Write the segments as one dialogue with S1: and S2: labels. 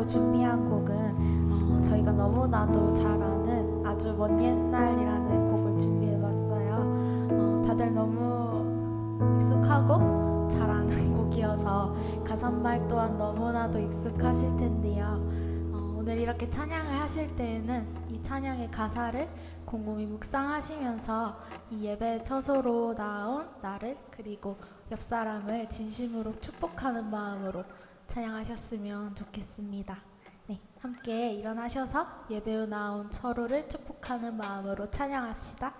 S1: 마지막으로 준비한 곡은 저희가 너무나도 잘 아는 아주 먼 옛날이라는 곡을 준비해봤어요. 다들 너무 익숙하고 잘 아는 곡이어서 가사말 또한 너무나도 익숙하실 텐데요. 오늘 이렇게 찬양을 하실 때에는 이 찬양의 가사를 곰곰이 묵상하시면서 이 예배 처소로 나온 나를 그리고 옆 사람을 진심으로 축복하는 마음으로 찬양하셨으면 좋겠습니다. 네, 함께 일어나셔서 예배에 나온 서로를 축복하는 마음으로 찬양합시다.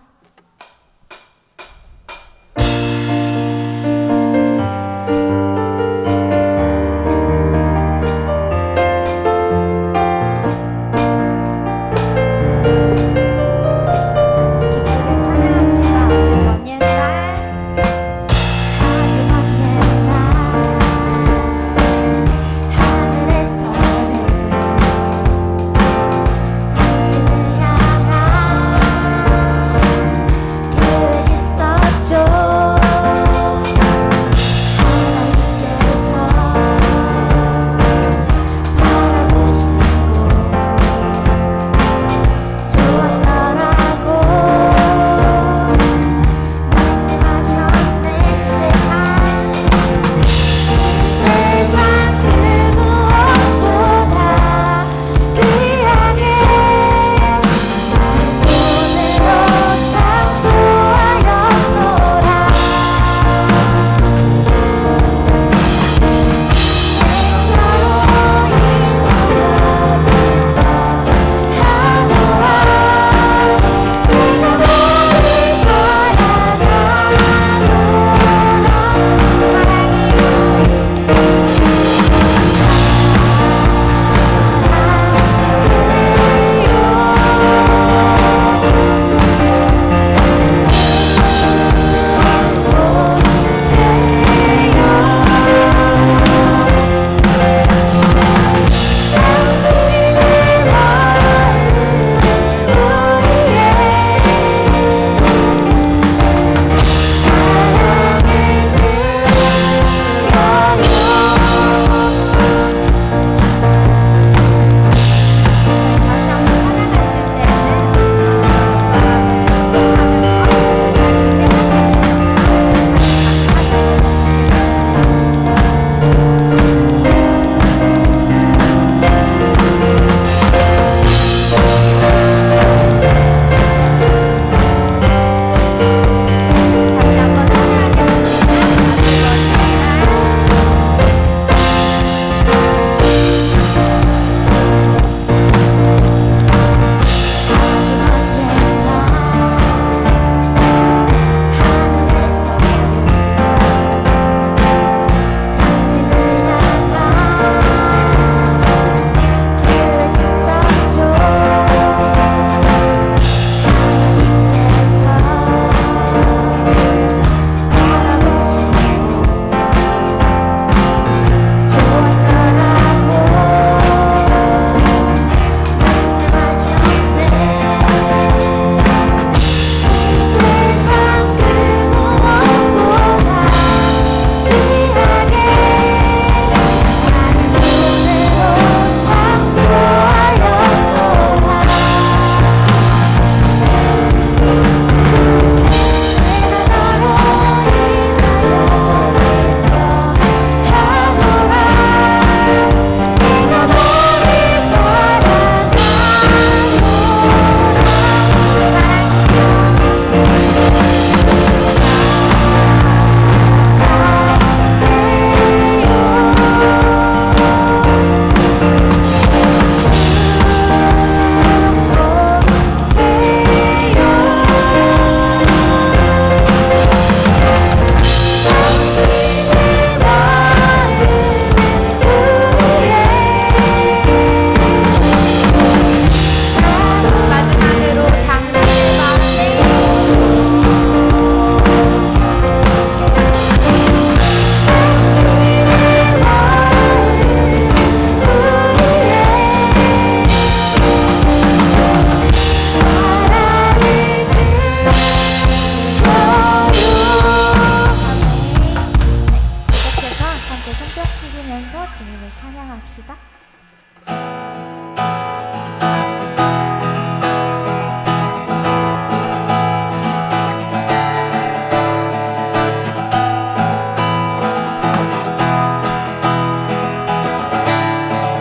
S1: 주님을 찬양합시다.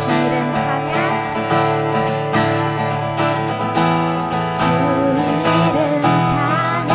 S2: 주일은 찬양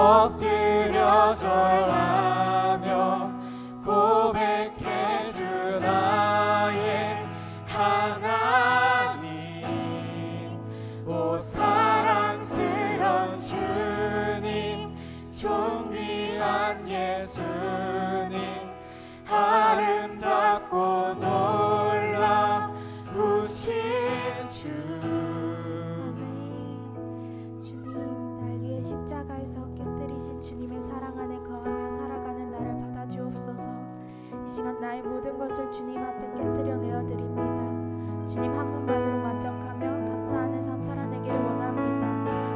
S2: 엎드려 절하며 고백해 주 나의 하나님. 오 사랑스런 주님, 존귀한 예수님, 아름답고 놀라우신 주.
S1: 주님, 날 위해 십자가에서 깨뜨리신 주님의 사랑 안에 거하며 살아가는 나를 받아주옵소서. 이 시간 나의 모든 것을 주님 앞에 깨뜨려 내어드립니다. 주님 한 분만으로 만족하며 감사하는 삶 살아내기를 원합니다.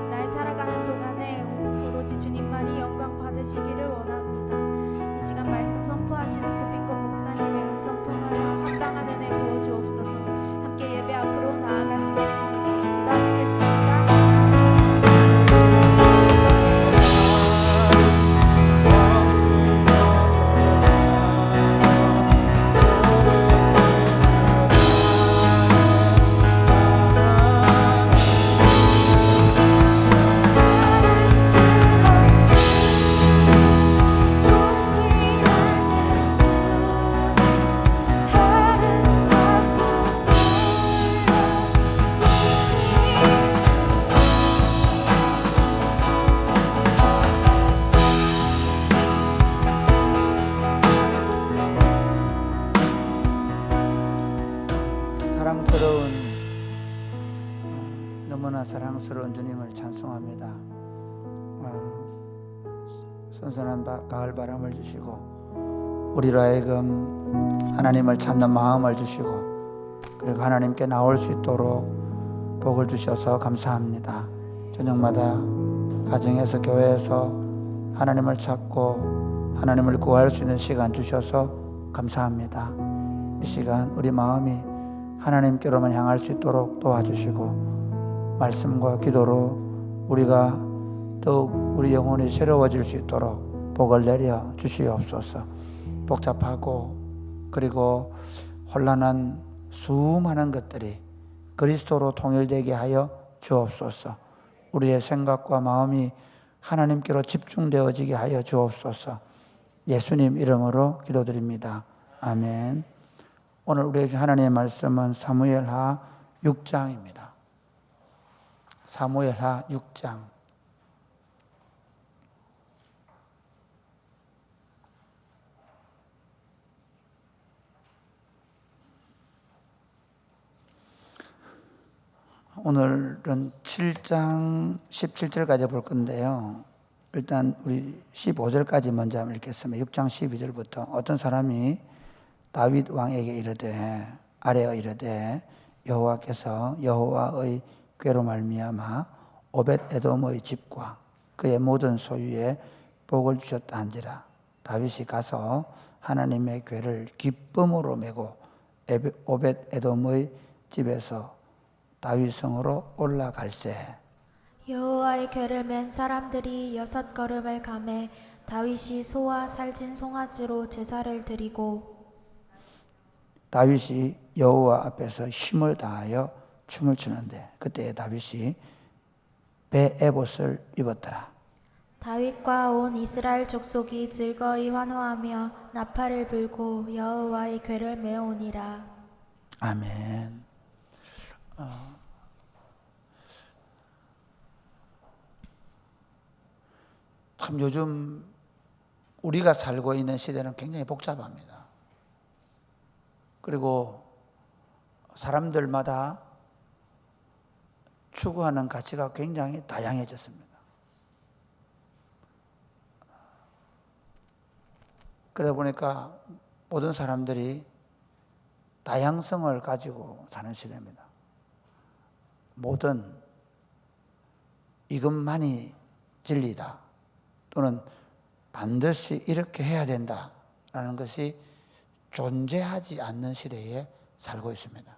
S1: 나의 살아가는 동안에 오로지 주님만이 영광 받으시기를 원합니다. 이 시간 말씀 선포하시는 구빈고 목사님의 음성 통하여 합당한 은혜 부어주옵소서. 함께 예배 앞으로 나아가시겠습니다. 기도하시겠습니다.
S3: 너무나 사랑스러운 주님을 찬송합니다. 선선한 가을 바람을 주시고 우리로 하여금 하나님을 찾는 마음을 주시고 그리고 하나님께 나올 수 있도록 복을 주셔서 감사합니다. 저녁마다 가정에서 교회에서 하나님을 찾고 하나님을 구할 수 있는 시간 주셔서 감사합니다. 이 시간 우리 마음이 하나님께로만 향할 수 있도록 도와주시고 말씀과 기도로 우리가 더욱 우리 영혼이 새로워질 수 있도록 복을 내려 주시옵소서. 복잡하고 그리고 혼란한 수많은 것들이 그리스도로 통일되게 하여 주옵소서. 우리의 생각과 마음이 하나님께로 집중되어지게 하여 주옵소서. 예수님 이름으로 기도드립니다. 아멘. 오늘 우리에게 하나님의 말씀은 사무엘하 6장입니다. 사무엘하 6장. 오늘은 7장 17절까지 볼 건데요. 일단 우리 15절까지 먼저 읽겠습니다. 6장 12절부터 어떤 사람이 다윗 왕에게 이르되 아뢰어 이르되 여호와께서 여호와의 궤로 말미암아 오벳 에돔의 집과 그의 모든 소유에 복을 주셨다 한지라. 다윗이 가서 하나님의 궤를 기쁨으로 메고 오벳 에돔의 집에서 다윗 성으로 올라갈세.
S1: 여호와의 궤를 맨 사람들이 6걸음을 가매 다윗이 소와 살진 송아지로 제사를 드리고
S3: 다윗이 여호와 앞에서 힘을 다하여 춤을 추는데 그때 다윗이 베에봇을 입었더라.
S1: 다윗과 온 이스라엘 족속이 즐거이 환호하며 나팔을 불고 여호와의 궤를 메오니라.
S3: 아멘. 참 요즘 우리가 살고 있는 시대는 굉장히 복잡합니다. 그리고 사람들마다 추구하는 가치가 굉장히 다양해졌습니다. 그러다 보니까 모든 사람들이 다양성을 가지고 사는 시대입니다. 모든 이것만이 진리다 또는 반드시 이렇게 해야 된다라는 것이 존재하지 않는 시대에 살고 있습니다.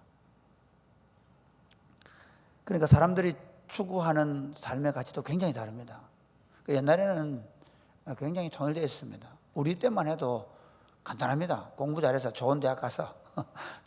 S3: 그러니까 사람들이 추구하는 삶의 가치도 굉장히 다릅니다. 옛날에는 굉장히 통일되어 있습니다. 우리 때만 해도 간단합니다. 공부 잘해서 좋은 대학 가서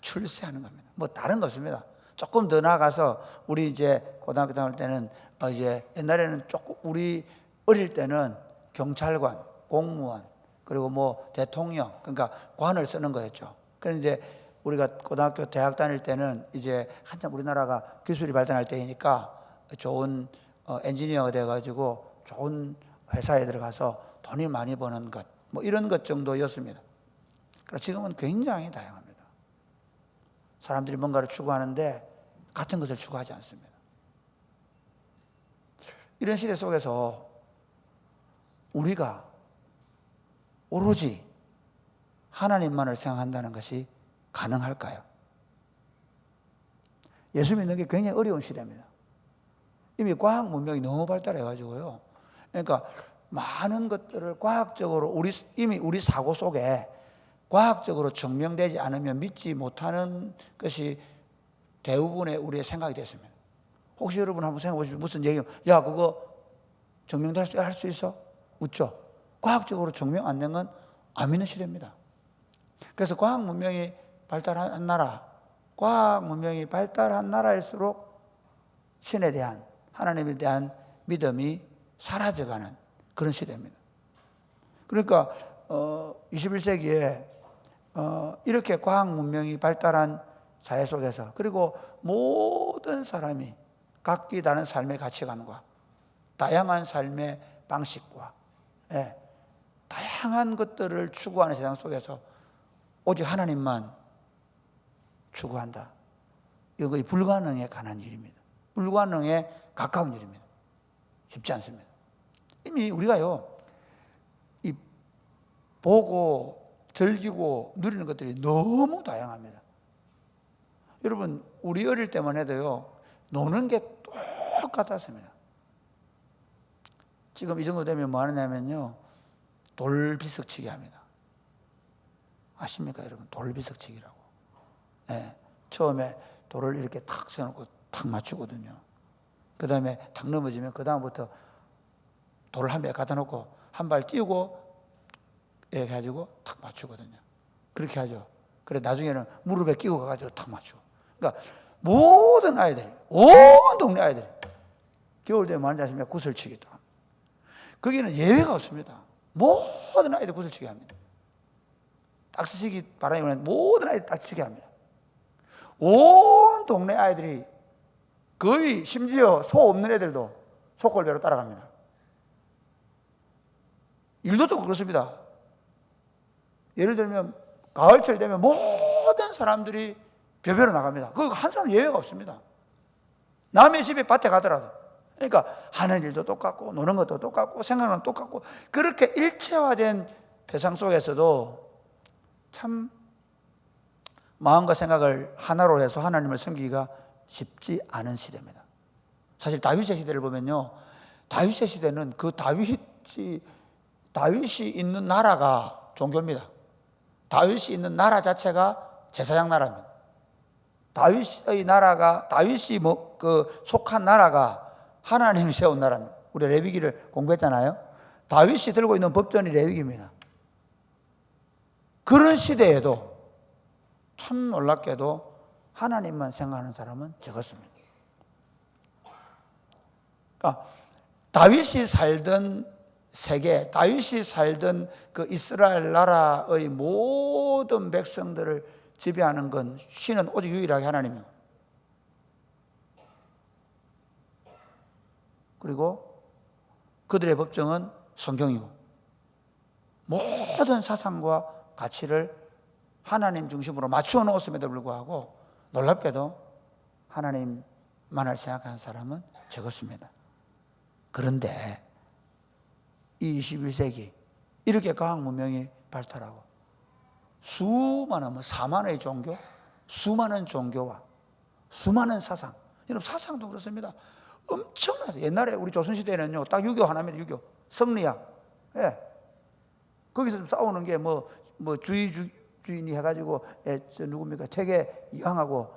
S3: 출세하는 겁니다. 뭐 다른 거 없습니다. 조금 더 나아가서 우리 이제 고등학교 다닐 때는 이제 옛날에는 조금 우리 어릴 때는 경찰관, 공무원, 그리고 뭐 대통령, 그러니까 관을 쓰는 거였죠. 그런데 이제 우리가 고등학교, 대학 다닐 때는 이제 한참 우리나라가 기술이 발전할 때이니까 좋은 엔지니어가 돼가지고 좋은 회사에 들어가서 돈이 많이 버는 것, 뭐 이런 것 정도였습니다. 그래서 지금은 굉장히 다양합니다. 사람들이 뭔가를 추구하는데 같은 것을 추구하지 않습니다. 이런 시대 속에서 우리가 오로지 하나님만을 생각한다는 것이 가능할까요? 예수 믿는 게 굉장히 어려운 시대입니다. 이미 과학 문명이 너무 발달해가지고요. 그러니까 많은 것들을 과학적으로 이미 우리 사고 속에 과학적으로 증명되지 않으면 믿지 못하는 것이 대부분의 우리의 생각이 됐습니다. 혹시 여러분 한번 생각해 보시면 무슨 얘기예요? 야, 그거 증명될 수 있어? 웃죠? 과학적으로 증명 안 된 건 안 믿는 시대입니다. 그래서 과학 문명이 발달한 나라, 과학 문명이 발달한 나라일수록 신에 대한, 하나님에 대한 믿음이 사라져가는 그런 시대입니다. 그러니까 21세기에 이렇게 과학 문명이 발달한 사회 속에서, 그리고 모든 사람이 각기 다른 삶의 가치관과 다양한 삶의 방식과 다양한 것들을 추구하는 세상 속에서 오직 하나님만 추구한다. 이거 불가능에 관한 일입니다. 불가능에 가까운 일입니다. 쉽지 않습니다. 이미 우리가요, 이 보고 즐기고 누리는 것들이 너무 다양합니다. 여러분, 우리 어릴 때만 해도요, 노는 게 똑같았습니다. 지금 이 정도 되면 뭐 하느냐면요, 돌비석치기 합니다. 아십니까, 여러분? 돌비석치기라고. 처음에 돌을 이렇게 탁 세워놓고 탁 맞추거든요. 그 다음에 탁 넘어지면 그 다음부터 돌을 한 배 갖다 놓고 한 발 띄우고 이렇게 해가지고 탁 맞추거든요. 그렇게 하죠. 그래 나중에는 무릎에 끼고 가가지고 탁 맞추고. 그러니까 모든 아이들이, 온 동네 아이들이 겨울 되면 많이 하시면 구슬치기도 합니다. 거기는 예외가 없습니다. 모든 아이들 구슬치기 합니다. 딱지치기 바람이 오면 모든 아이들 딱지치기 합니다. 온 동네 아이들이 거의 심지어 소 없는 애들도 소골배로 따라갑니다. 일도도 그렇습니다. 예를 들면 가을철 되면 모든 사람들이 벼베러 나갑니다. 그거 한 사람 예외가 없습니다. 남의 집에 밭에 가더라도. 그러니까 하는 일도 똑같고 노는 것도 똑같고 생각은 똑같고, 그렇게 일체화된 세상 속에서도 참 마음과 생각을 하나로 해서 하나님을 섬기기가 쉽지 않은 시대입니다. 사실 다윗의 시대를 보면요, 다윗의 시대는 그 다윗이 있는 나라가 종교입니다. 다윗이 있는 나라 자체가 제사장 나라입니다. 다윗의 나라가, 다윗이 속한 나라가 하나님이 세운 나라입니다. 우리 레위기를 공부했잖아요. 다윗이 들고 있는 법전이 레위기입니다. 그런 시대에도 참 놀랍게도 하나님만 생각하는 사람은 적었습니다. 그러니까 다윗이 살던 세계, 다윗이 살던 그 이스라엘 나라의 모든 백성들을 지배하는 건 신은 오직 유일하게 하나님이요. 그리고 그들의 법정은 성경이고, 모든 사상과 가치를 하나님 중심으로 맞추어 놓았음에도 불구하고 놀랍게도 하나님만을 생각하는 사람은 적었습니다. 그런데 이 21세기 이렇게 과학 문명이 발달하고 수많은 4만의 종교, 수많은 종교와 수많은 사상, 여러분 사상도 그렇습니다. 엄청나요. 옛날에 우리 조선시대에는요, 딱 유교 하나입니다. 유교, 성리학. 거기서 좀 싸우는 게 주인이 해가지고 저 누굽니까? 태계 이하고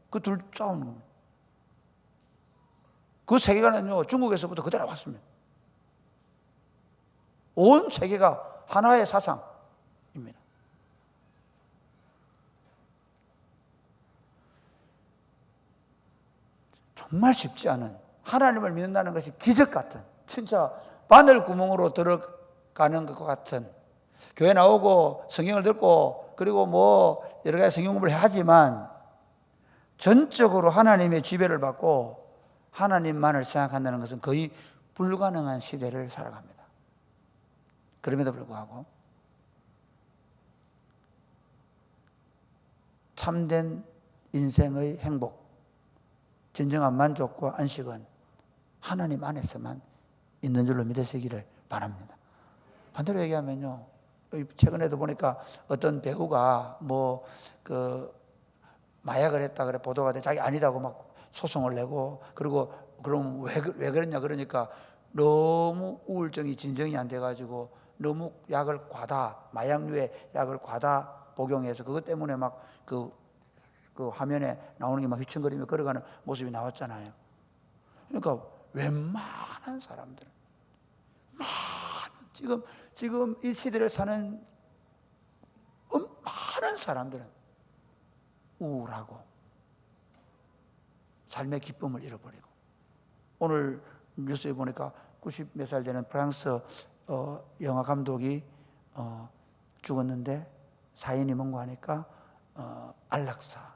S3: 그 둘 싸우는 겁니다. 그 세계관은요, 중국에서부터 그대로 왔습니다. 온 세계가 하나의 사상입니다. 정말 쉽지 않은, 하나님을 믿는다는 것이 기적 같은, 진짜 바늘 구멍으로 들어가는 것과 같은, 교회 나오고 성경을 듣고 그리고 뭐 여러 가지 성경 공부를 하지만 전적으로 하나님의 지배를 받고 하나님만을 생각한다는 것은 거의 불가능한 시대를 살아갑니다. 그럼에도 불구하고 참된 인생의 행복, 진정한 만족과 안식은 하나님 안에서만 있는 줄로 믿으시기를 바랍니다. 반대로 얘기하면요, 최근에도 보니까 어떤 배우가 뭐 그 마약을 했다 그래 보도가 돼, 자기 아니다고 막 소송을 내고, 그리고 그럼 왜 그랬냐 그러니까 너무 우울증이 진정이 안 돼가지고 너무 약을 마약류의 약을 과다 복용해서 그것 때문에 막 그 화면에 나오는 게 막 휘청거리며 걸어가는 모습이 나왔잖아요. 그러니까 웬만한 사람들, 지금 이 시대를 사는 많은 사람들은 우울하고 삶의 기쁨을 잃어버리고, 오늘 뉴스에 보니까 90 몇 살 되는 프랑스 영화 감독이 죽었는데 사인이 뭔가 하니까 안락사.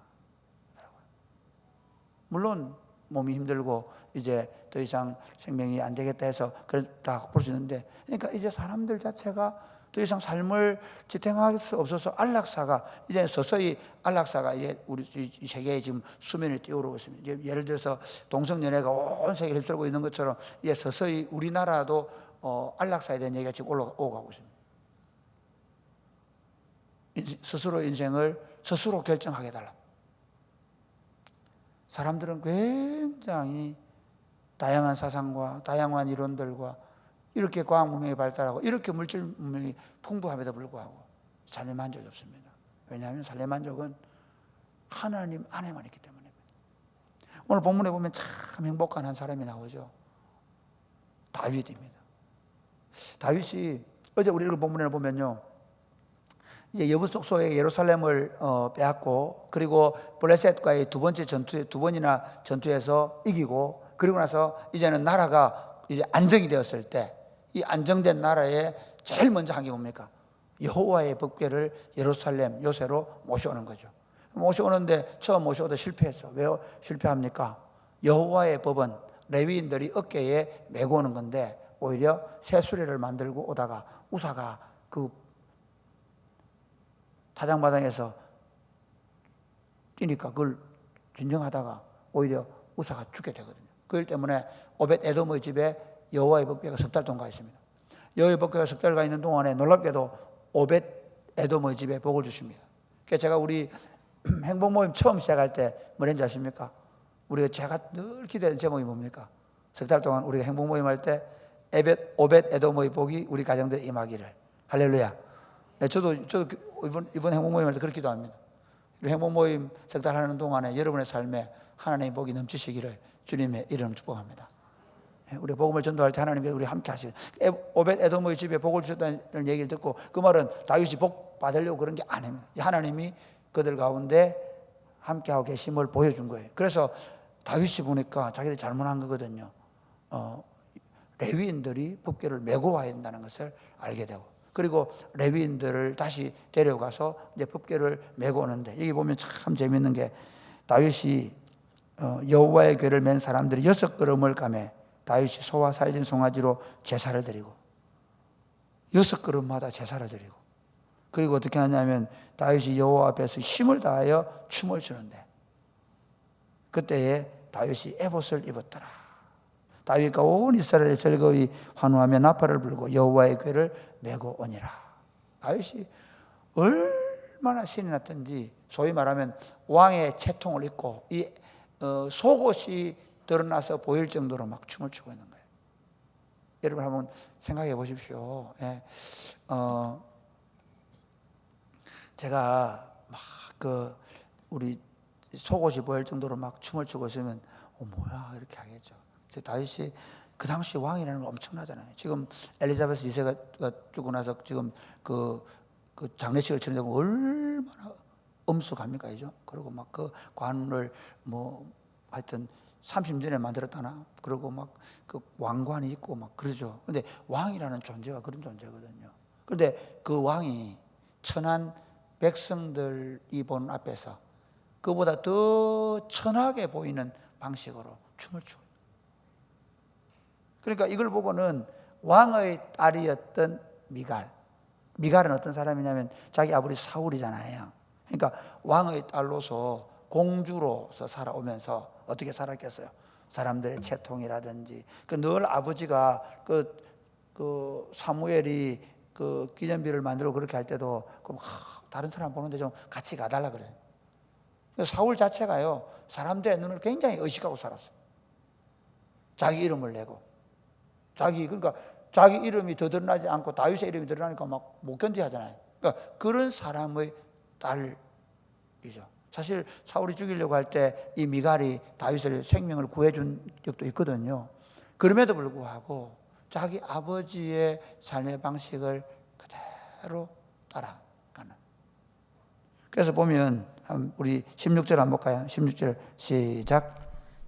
S3: 물론 몸이 힘들고 이제 더 이상 생명이 안 되겠다 해서 그렇다 볼 수 있는데, 그러니까 이제 사람들 자체가 더 이상 삶을 지탱할 수 없어서 안락사가 이제 서서히 안락사가 이제 우리 이 세계에 지금 수면에 뛰어오르고 있습니다. 예를 들어서 동성연애가 온 세계를 휩쓸고 있는 것처럼 이제 서서히 우리나라도 안락사에 대한 얘기가 지금 올라오고 있습니다. 스스로 인생을 스스로 결정하게 해달라. 사람들은 굉장히 다양한 사상과 다양한 이론들과 이렇게 과학 문명이 발달하고 이렇게 물질 문명이 풍부함에도 불구하고 삶의 만족이 없습니다. 왜냐하면 삶의 만족은 하나님 안에만 있기 때문입니다. 오늘 본문에 보면 참 행복한 한 사람이 나오죠. 다윗입니다. 다윗이 어제 우리 읽은 본문에 보면요, 이제 여부속소에 예루살렘을 빼앗고, 그리고 블레셋과의 두 번이나 전투에서 이기고, 그리고 나서 이제는 나라가 이제 안정이 되었을 때, 이 안정된 나라에 제일 먼저 한 게 뭡니까? 여호와의 법궤를 예루살렘 요새로 모셔오는 거죠. 모셔오는데 처음 모셔오다 실패했어. 왜 실패합니까? 여호와의 법은 레위인들이 어깨에 메고 오는 건데, 오히려 새 수레를 만들고 오다가 우사가 그 타작마당에서 뛰니까 그걸 진정하다가 오히려 우사가 죽게 되거든요. 그렇기 때문에 오벳 에돔의 집에 여호와의 법궤가 석 달 동안 가 있습니다. 여호와의 법궤가 석 달 가 있는 동안에 놀랍게도 오벳 에돔의 집에 복을 주십니다. 그래서 제가 우리 행복 모임 처음 시작할 때 뭐랬는지 아십니까? 제가 늘 기대하는 제목이 뭡니까? 석 달 동안 우리가 행복 모임 할 때 오벳 에돔의 복이 우리 가정들에 임하기를. 할렐루야. 네, 저도 이번 행복 모임 할 때 그렇게 기도합니다. 행복 모임 석 달 하는 동안에 여러분의 삶에 하나님의 복이 넘치시기를 주님의 이름 축복합니다. 우리 복음을 전도할 때 하나님께 우리 함께 하시고, 오벳 에돔의 집에 복을 주셨다는 얘기를 듣고, 그 말은 다윗이 복 받으려고 그런 게 아닙니다. 하나님이 그들 가운데 함께하고 계심을 보여준 거예요. 그래서 다윗이 보니까 자기들이 잘못한 거거든요. 레위인들이 법궤를 메고 와야 된다는 것을 알게 되고, 그리고 레위인들을 다시 데려가서 이제 법궤를 메고 오는데, 여기 보면 참 재밌는 게, 다윗이 여호와의 궤를 맨 사람들이 6걸음을 가매 다윗이 소와 살진 송아지로 제사를 드리고, 6걸음마다 제사를 드리고, 그리고 어떻게 하냐면 다윗이 여호와 앞에서 힘을 다하여 춤을 추는데, 그때에 다윗이 에봇을 입었더라. 다윗과 온 이스라엘이 즐거이 환호하며 나팔을 불고 여호와의 궤를 메고 오니라. 다윗이 얼마나 신이 났든지, 소위 말하면 왕의 채통을 입고 이 속옷이 드러나서 보일 정도로 막 춤을 추고 있는 거예요. 여러분 한번 생각해 보십시오. 예. 제가 막 우리 속옷이 보일 정도로 막 춤을 추고 있으면 뭐야 이렇게 하겠죠. 다윗이 그 당시 왕이라는 건 엄청나잖아요. 지금 엘리자베스 2세가 죽고 나서 지금 그 장례식을 치는데 얼마나 엄숙합니까, 이죠? 그리고 막 그 관을 뭐 하여튼 30년에 만들었다나? 그러고 막 그 왕관이 있고 막 그러죠. 근데 왕이라는 존재가 그런 존재거든요. 그런데 그 왕이 천한 백성들이 보는 앞에서 그보다 더 천하게 보이는 방식으로 춤을 추고, 그러니까 이걸 보고는 왕의 딸이었던 미갈은 어떤 사람이냐면 자기 아버지 사울이잖아요. 그러니까 왕의 딸로서 공주로서 살아오면서 어떻게 살았겠어요? 사람들의 채통이라든지 늘 아버지가 그 사무엘이 그 기념비를 만들고 그렇게 할 때도 다른 사람 보는데 좀 같이 가달라 그래요. 사울 자체가요, 사람들의 눈을 굉장히 의식하고 살았어요. 자기 이름을 내고 그러니까 자기 이름이 더 드러나지 않고 다윗의 이름이 드러나니까 막 못 견디 하잖아요. 그러니까 그런 사람의 딸이죠. 사실 사울이 죽이려고 할 때 이 미갈이 다윗을 생명을 구해준 적도 있거든요. 그럼에도 불구하고 자기 아버지의 삶의 방식을 그대로 따라가는. 그래서 보면 우리 16절 한번 볼까요? 16절 시작.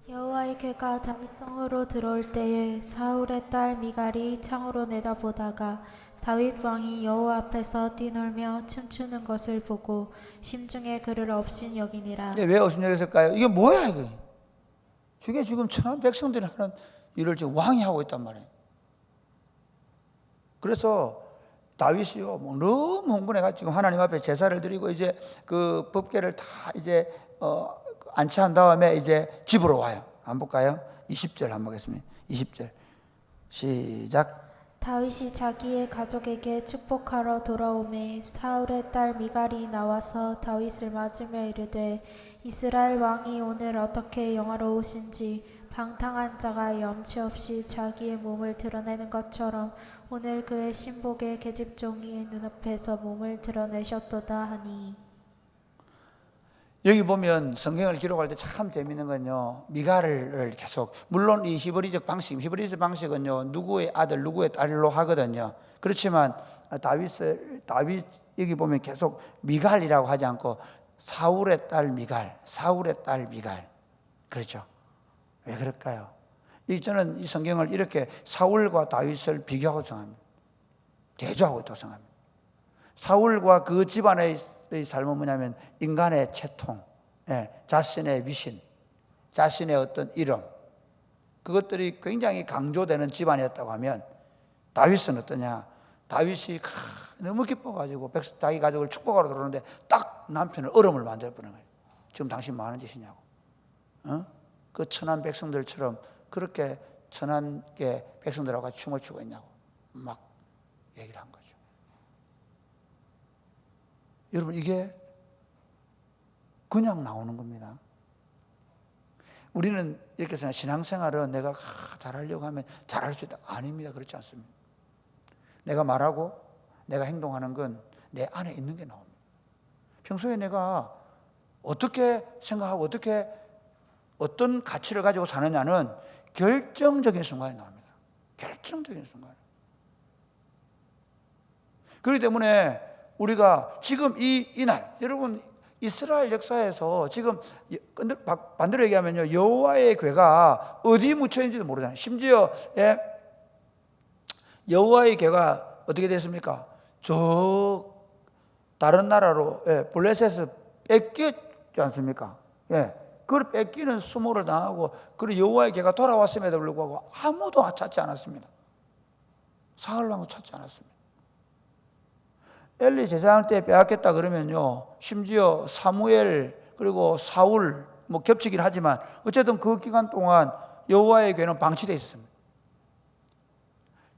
S1: 여호와의 궤가 다윗성으로 들어올 때에 사울의 딸 미갈이 창으로 내다보다가 다윗 왕이 여호와 앞에서 뛰놀며 춤추는 것을 보고 심중에 그를 업신 여기니라.
S3: 왜 업신 여겼을까요? 이게 뭐야 이거? 저게 지금 천한 백성들이 하는 일을 지금 왕이 하고 있단 말이에요. 그래서 다윗이요, 너무 흥분해가지고 하나님 앞에 제사를 드리고 이제 그 법궤를 다 이제 안치한 다음에 이제 집으로 와요. 한번 볼까요? 20절 한번 보겠습니다. 20절 시작.
S1: 다윗이 자기의 가족에게 축복하러 돌아오매 사울의 딸 미갈이 나와서 다윗을 맞으며 이르되 이스라엘 왕이 오늘 어떻게 영화로우신지 방탕한 자가 염치 없이 자기의 몸을 드러내는 것처럼 오늘 그의 신복의 계집종이 눈앞에서 몸을 드러내셨도다 하니.
S3: 여기 보면 성경을 기록할 때 참 재미있는 건요, 미갈을 계속, 물론 이 히브리적 방식은요 누구의 아들 누구의 딸로 하거든요. 그렇지만 다윗 여기 보면 계속 미갈이라고 하지 않고 사울의 딸 미갈 그렇죠. 왜 그럴까요? 저는 이 성경을 이렇게 사울과 다윗을 비교하고 생각합니다. 대조하고 있다고 생각합니다. 사울과 그 집안의 삶은 뭐냐면 인간의 채통, 자신의 위신, 자신의 어떤 이름, 그것들이 굉장히 강조되는 집안이었다고 하면 다윗은 어떠냐? 다윗이 너무 기뻐가지고 자기 가족을 축복하러 들어오는데 딱 남편을 얼음을 만들어버리는 거예요. 지금 당신 뭐 하는 짓이냐고. 그 천한 백성들처럼 그렇게 천한계 백성들하고 같이 춤을 추고 있냐고 막 얘기를 한 거죠. 여러분, 이게 그냥 나오는 겁니다. 우리는 이렇게 생각해요. 신앙생활은 내가 잘하려고 하면 잘할 수 있다. 아닙니다. 그렇지 않습니다. 내가 말하고 내가 행동하는 건 내 안에 있는 게 나옵니다. 평소에 내가 어떻게 생각하고 어떤 가치를 가지고 사느냐는 결정적인 순간에 나옵니다. 결정적인 순간. 그렇기 때문에 우리가 지금 이날, 여러분, 이스라엘 역사에서 지금 반대로 얘기하면요, 여호와의 궤가 어디 묻혀 있는지도 모르잖아요. 심지어 여호와의 궤가 어떻게 됐습니까? 저 다른 나라로 블레셋에서 뺏겼지 않습니까? 그걸 뺏기는 수모를 당하고 그리고 여호와의 궤가 돌아왔음에도 불구하고 아무도 찾지 않았습니다. 사흘 왕도 찾지 않았습니다. 엘리 제사장 때 빼앗겼다 그러면요, 심지어 사무엘 그리고 사울 뭐 겹치긴 하지만 어쨌든 그 기간 동안 여호와의 궤는 방치되어 있었습니다.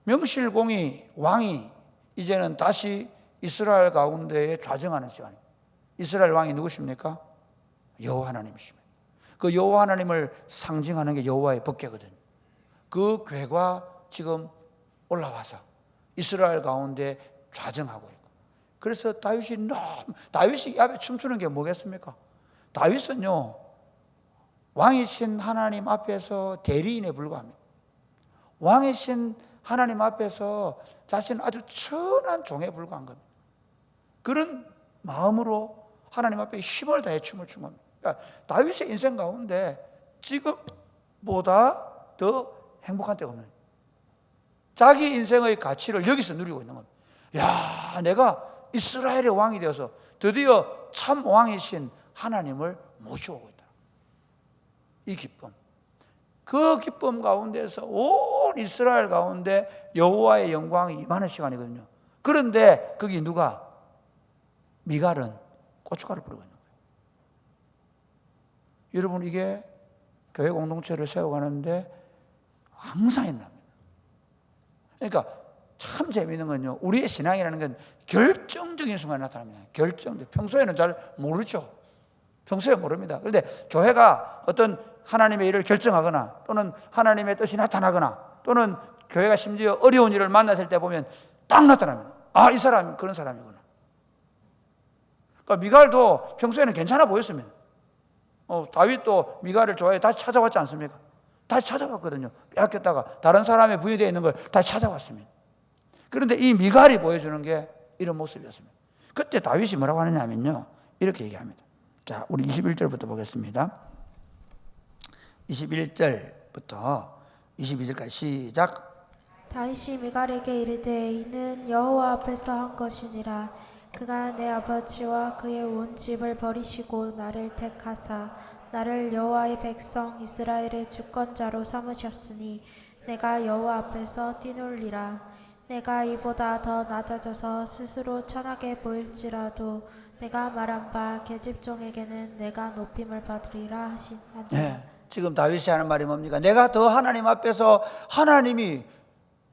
S3: 명실공히 왕이 이제는 다시 이스라엘 가운데에 좌정하는 시간입니다. 이스라엘 왕이 누구십니까? 여호와 하나님이십니다. 그 여호와 하나님을 상징하는 게 여호와의 법궤거든요. 그 궤가 지금 올라와서 이스라엘 가운데 좌정하고 있고, 그래서 다윗이 앞에 춤추는 게 뭐겠습니까? 다윗은요, 왕이신 하나님 앞에서 대리인에 불과합니다. 왕이신 하나님 앞에서 자신은 아주 천한 종에 불과한 겁니다. 그런 마음으로 하나님 앞에 힘을 다해 춤을 춘 겁니다. 그러니까 다윗의 인생 가운데 지금 보다 더 행복한 때가 없는, 자기 인생의 가치를 여기서 누리고 있는 겁니다. 야, 내가 이스라엘의 왕이 되어서 드디어 참 왕이신 하나님을 모셔오고 있다. 이 기쁨, 그 기쁨 가운데서 온 이스라엘 가운데 여호와의 영광이 임하는 시간이거든요. 그런데 거기 누가? 미갈은 고춧가루 뿌리고 있는 거예요. 여러분, 이게 교회 공동체를 세워가는데 항상 일어납니다. 그러니까 참 재미있는 건요, 우리의 신앙이라는 건 결정적인 순간에 나타납니다. 결정적. 평소에는 잘 모르죠. 평소에 모릅니다. 그런데 교회가 어떤 하나님의 일을 결정하거나 또는 하나님의 뜻이 나타나거나 또는 교회가 심지어 어려운 일을 만났을 때 보면 딱 나타납니다. 아, 이 사람이 그런 사람이구나. 그러니까 미갈도 평소에는 괜찮아 보였습니다. 다윗도 미갈을 좋아해 다시 찾아왔지 않습니까? 다시 찾아왔거든요. 빼앗겼다가 다른 사람의 부여되어 있는 걸 다시 찾아왔습니다. 그런데 이 미갈이 보여주는 게 이런 모습이었습니다. 그때 다윗이 뭐라고 하느냐면요, 이렇게 얘기합니다. 자, 우리 21절부터 보겠습니다. 21절부터 22절까지 시작.
S1: 다윗이 미갈에게 이르되 이는 여호와 앞에서 한 것이니라. 그가 내 아버지와 그의 온 집을 버리시고 나를 택하사 나를 여호와의 백성 이스라엘의 주권자로 삼으셨으니 내가 여호와 앞에서 뛰놀리라. 내가 이보다 더 낮아져서 스스로 천하게 보일지라도 내가 말한 바 계집종에게는 내가 높임을 받으리라 하시니라.
S3: 네, 지금 다윗이 하는 말이 뭡니까? 내가 더 하나님 앞에서, 하나님이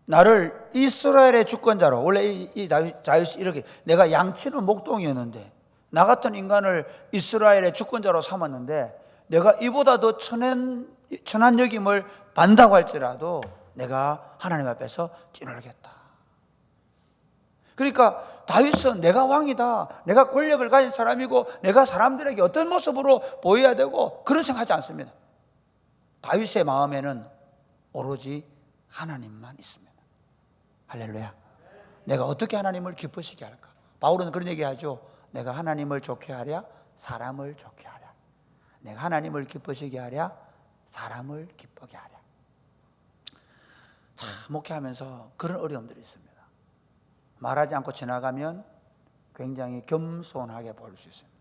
S3: 나를 이스라엘의 주권자로, 원래 이 다윗이 이렇게, 내가 양치는 목동이었는데 나 같은 인간을 이스라엘의 주권자로 삼았는데 내가 이보다 더 천한 여김을 받는다고 할지라도 내가 하나님 앞에서 뛰놀겠다. 그러니까 다윗은 내가 왕이다, 내가 권력을 가진 사람이고 내가 사람들에게 어떤 모습으로 보여야 되고 그런 생각하지 않습니다. 다윗의 마음에는 오로지 하나님만 있습니다. 할렐루야. 내가 어떻게 하나님을 기쁘시게 할까? 바울은 그런 얘기하죠. 내가 하나님을 좋게 하랴, 사람을 좋게 하랴. 내가 하나님을 기쁘시게 하랴, 사람을 기쁘게 하랴. 자, 목회하면서 그런 어려움들이 있습니다. 말하지 않고 지나가면 굉장히 겸손하게 보일 수 있습니다.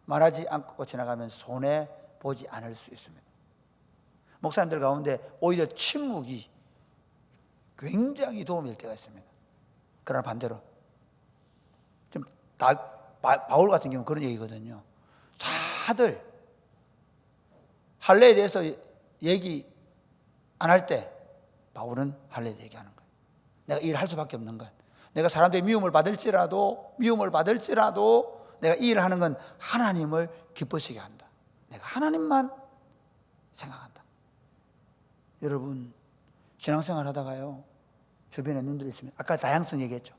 S3: 말하지 않고 지나가면 손해 보지 않을 수 있습니다. 목사님들 가운데 오히려 침묵이 굉장히 도움이 될 때가 있습니다. 그러나 반대로 좀 바울 같은 경우는 그런 얘기거든요. 다들 할례에 대해서 얘기 안 할 때 바울은 할례에 얘기하는 거예요. 내가 이 일을 할 수밖에 없는 것, 내가 사람들의 미움을 받을지라도 내가 이 일을 하는 건 하나님을 기쁘시게 한다. 내가 하나님만 생각한다. 여러분, 신앙생활 하다가요, 주변에 눈들이 있습니다. 아까 다양성 얘기했죠.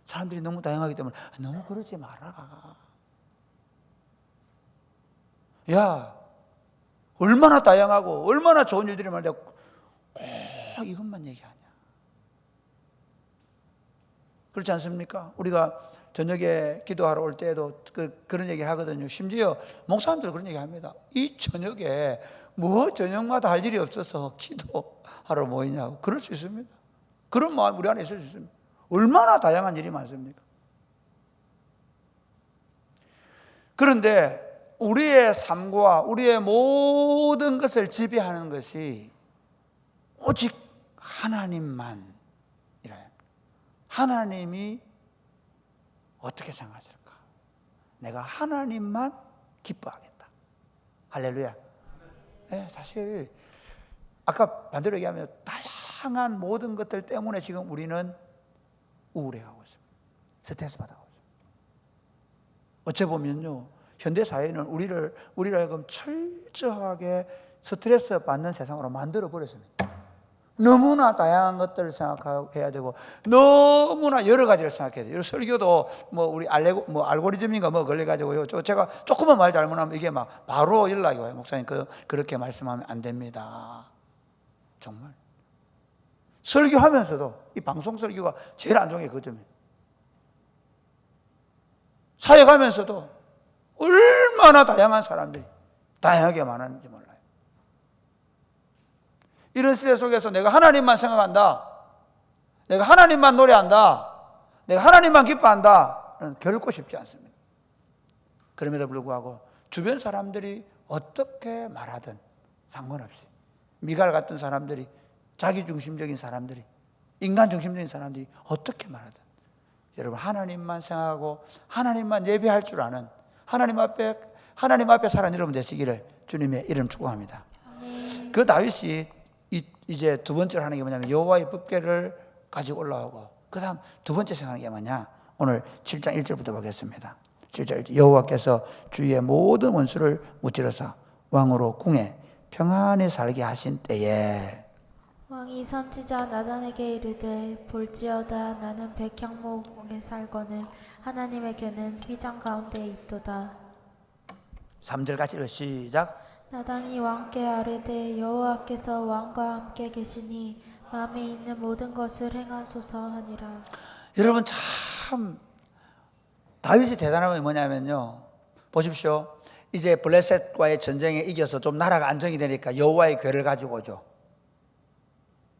S3: 사람들이 너무 다양하기 때문에 너무 그러지 마라. 야, 얼마나 다양하고 얼마나 좋은 일들이 많은데 꼭 이것만 얘기하냐. 그렇지 않습니까? 우리가 저녁에 기도하러 올 때에도 그런 얘기 하거든요. 심지어 목사님들 그런 얘기 합니다. 이 저녁에 뭐 저녁마다 할 일이 없어서 기도하러 모이냐고. 그럴 수 있습니다. 그런 마음 우리 안에 있을 수 있습니다. 얼마나 다양한 일이 많습니까? 그런데 우리의 삶과 우리의 모든 것을 지배하는 것이 오직 하나님만 이래요. 하나님이 어떻게 생각하실까? 내가 하나님만 기뻐하겠다. 할렐루야. 네, 사실 아까 반대로 얘기하면 다양한 모든 것들 때문에 지금 우리는 우울해하고 있습니다. 스트레스 받아가고 있습니다. 어째 보면요, 현대 사회는 우리를 하여금 철저하게 스트레스 받는 세상으로 만들어 버렸습니다. 너무나 다양한 것들을 생각해야 되고 너무나 여러 가지를 생각해야 돼요. 설교도 우리 알고리즘인가 걸려가지고요. 제가 조금만 말 잘못하면 이게 막 바로 연락이 와요. 목사님 그렇게 말씀하면 안 됩니다. 정말 설교하면서도 이 방송 설교가 제일 안 좋은 게 그 점이에요. 사역하면서도 얼마나 다양한 사람들이 다양하게 많았는지 몰라요. 이런 시대 속에서 내가 하나님만 생각한다, 내가 하나님만 노래한다, 내가 하나님만 기뻐한다, 결코 쉽지 않습니다. 그럼에도 불구하고 주변 사람들이 어떻게 말하든 상관없이, 미갈 같은 사람들이, 자기중심적인 사람들이, 인간중심적인 사람들이 어떻게 말하든 여러분 하나님만 생각하고 하나님만 예배할 줄 아는 하나님 앞에 사는 여러분 되시기를 주님의 이름 축복합니다. 그 다윗이 이제 두 번째로 하는 게 뭐냐면 여호와의 법궤를 가지고 올라오고, 그 다음 두 번째 생각하는 게 뭐냐, 오늘 7장 1절부터 보겠습니다. 7절 1절. 여호와께서 주의 모든 원수를 무찌르사 왕으로 궁에 평안히 살게 하신 때에
S1: 왕이 선지자 나단에게 이르되 볼지어다 나는 백향목에 살거늘 하나님에게는 휘장 가운데 있도다.
S3: 3절 같이 읽어 시작.
S1: 나단이 왕께 아뢰되 여호와께서 왕과 함께 계시니 마음에 있는 모든 것을 행하소서 하니라.
S3: 여러분 참 다윗이 대단한 게 뭐냐면요, 보십시오. 이제 블레셋과의 전쟁에 이겨서 좀 나라가 안정이 되니까 여호와의 궤를 가지고 오죠.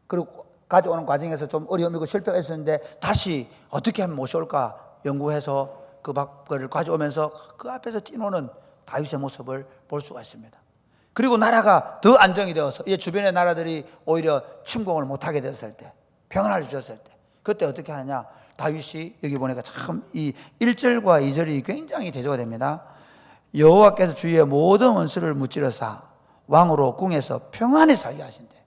S3: 그리고 가져오는 과정에서 좀 어려움이 있고 실패가 있었는데 다시 어떻게 하면 모셔올까 연구해서 그 박을 가져오면서 그 앞에서 뛰노는 다윗의 모습을 볼 수가 있습니다. 그리고 나라가 더 안정이 되어서 이제 주변의 나라들이 오히려 침공을 못하게 됐을 때, 평안을 주셨을 때, 그때 어떻게 하냐, 다윗이 여기 보니까 참 이 1절과 2절이 굉장히 대조가 됩니다. 여호와께서 주의 모든 원수를 무찌르사 왕으로 궁에서 평안히 살게 하신대.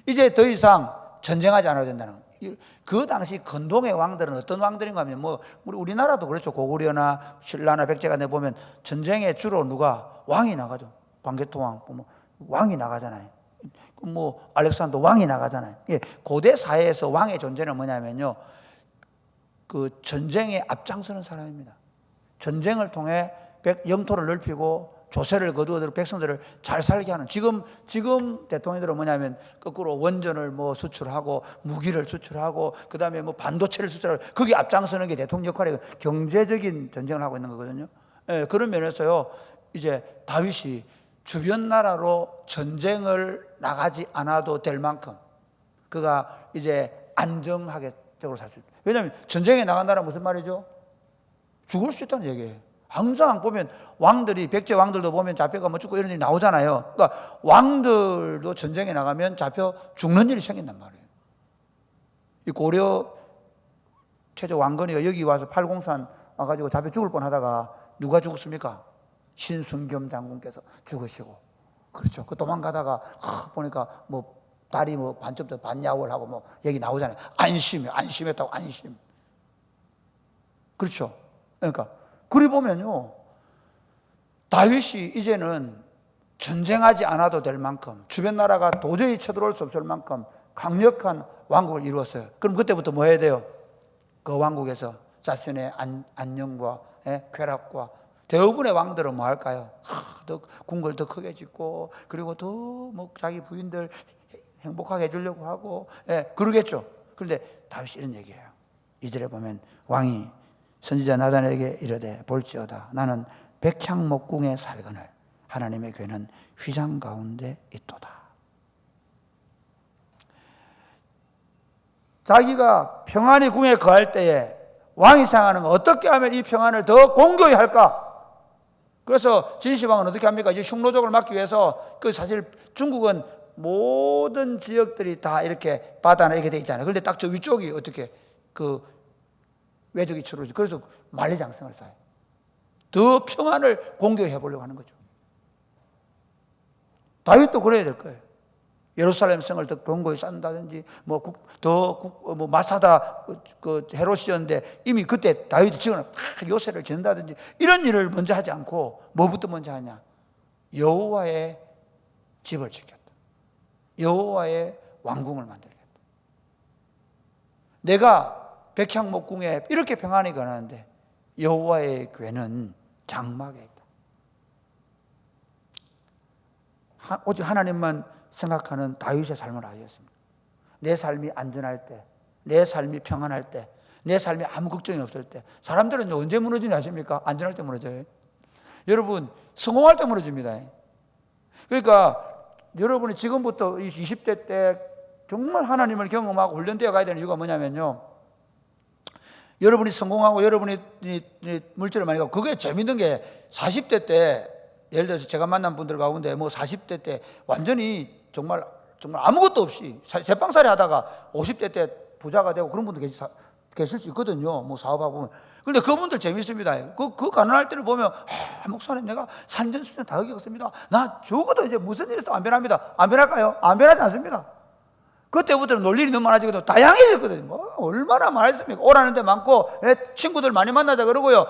S3: 이제 더 이상 전쟁하지 않아도 된다는 거예요. 그 당시 근동의 왕들은 어떤 왕들인가 하면 뭐 우리나라도 그렇죠. 고구려나 신라나 백제간에 보면 전쟁에 주로 누가 왕이 나가죠. 광개토왕 뭐 왕이 나가잖아요. 뭐 알렉산더 왕이 나가잖아요. 예, 고대 사회에서 왕의 존재는 뭐냐면요, 그 전쟁에 앞장서는 사람입니다. 전쟁을 통해 영토를 넓히고 조세를 거두어들고 백성들을 잘 살게 하는, 지금 대통령들은 뭐냐면 거꾸로 원전을 뭐 수출하고 무기를 수출하고 그 다음에 뭐 반도체를 수출하고 거기 앞장서는 게 대통령 역할이에요. 경제적인 전쟁을 하고 있는 거거든요. 예, 그런 면에서요, 이제 다윗이 주변 나라로 전쟁을 나가지 않아도 될 만큼 그가 이제 안정하게적으로 살 수 있다. 왜냐하면 전쟁에 나간다는 무슨 말이죠? 죽을 수 있다는 얘기예요. 항상 보면 왕들이, 백제 왕들도 보면 잡혀가 뭐 죽고 이런 일이 나오잖아요. 그러니까 왕들도 전쟁에 나가면 잡혀 죽는 일이 생긴단 말이에요. 이 고려 최저 왕건이가 여기 와서 팔공산 와가지고 잡혀 죽을 뻔하다가 누가 죽었습니까? 신순겸 장군께서 죽으시고, 그렇죠. 그 도망가다가 보니까 뭐 다리 뭐 반쯤 반야월 하고 뭐 얘기 나오잖아요. 안심했다고 안심. 그렇죠. 그러니까 그리 보면요, 다윗이 이제는 전쟁하지 않아도 될 만큼, 주변 나라가 도저히 쳐들어올 수 없을 만큼 강력한 왕국을 이루었어요. 그럼 그때부터 뭐 해야 돼요? 그 왕국에서 자신의 안녕과 쾌락과, 대부분의 왕들은 뭐 할까요? 더 궁궐 더 크게 짓고, 그리고 더 뭐 자기 부인들 행복하게 해주려고 하고, 그러겠죠. 그런데 다윗이 이런 얘기해요. 2절에 보면 왕이 선지자 나단에게 이르되 볼지어다 나는 백향목궁에 살거늘 하나님의 궤는 휘장 가운데 있도다. 자기가 평안히 궁에 거할 때에 왕이 생각하는 거, 어떻게 하면 이 평안을 더 공고히 할까? 그래서 진시황은 어떻게 합니까? 이제 흉노족을 막기 위해서, 그 사실 중국은 모든 지역들이 다 이렇게 바다나 이렇게 돼 있잖아요. 그런데 딱 저 위쪽이 어떻게 그 외적이 치러지죠. 그래서 만리장성을 쌓아요. 더 평안을 공개해 보려고 하는 거죠. 다윗도 그래야 될 거예요. 예루살렘 성을 더 견고히 쌓는다든지, 뭐 마사다 그 헤롯이었는데 이미 그때 다윗이 지어놓은 요새를 짓는다든지, 이런 일을 먼저 하지 않고 뭐부터 먼저 하냐? 여호와의 집을 지켰다. 여호와의 왕궁을 만들겠다. 내가 백향목궁에 이렇게 평안히 거하는데 여호와의 궤는 장막에 있다. 오직 하나님만 생각하는 다윗의 삶을 알겠습니다. 내 삶이 안전할 때, 내 삶이 평안할 때, 내 삶에 아무 걱정이 없을 때, 사람들은 언제 무너지냐 아십니까? 안전할 때 무너져요. 여러분, 성공할 때 무너집니다. 그러니까 여러분이 지금부터 20대 때 정말 하나님을 경험하고 훈련되어 가야 되는 이유가 뭐냐면요, 여러분이 성공하고 여러분이 물질을 많이 갖고, 그게 재밌는 게 40대 때, 예를 들어서 제가 만난 분들 가운데 뭐 40대 때 완전히 정말 아무것도 없이 제빵살이 하다가 50대 때 부자가 되고 그런 분들 계실 수 있거든요. 뭐 사업하고 보면. 근데 그분들 재밌습니다. 그 가난할 때를 보면, 목사님 내가 산전수전 다 겪었습니다. 나 죽어도 이제 무슨 일이 있어도 안 변합니다. 안 변할까요? 안 변하지 않습니다. 그때부터는 놀 일이 너무 많아지거든요. 다양해졌거든요. 뭐 얼마나 많았습니까? 오라는 데 많고, 친구들 많이 만나자 그러고요.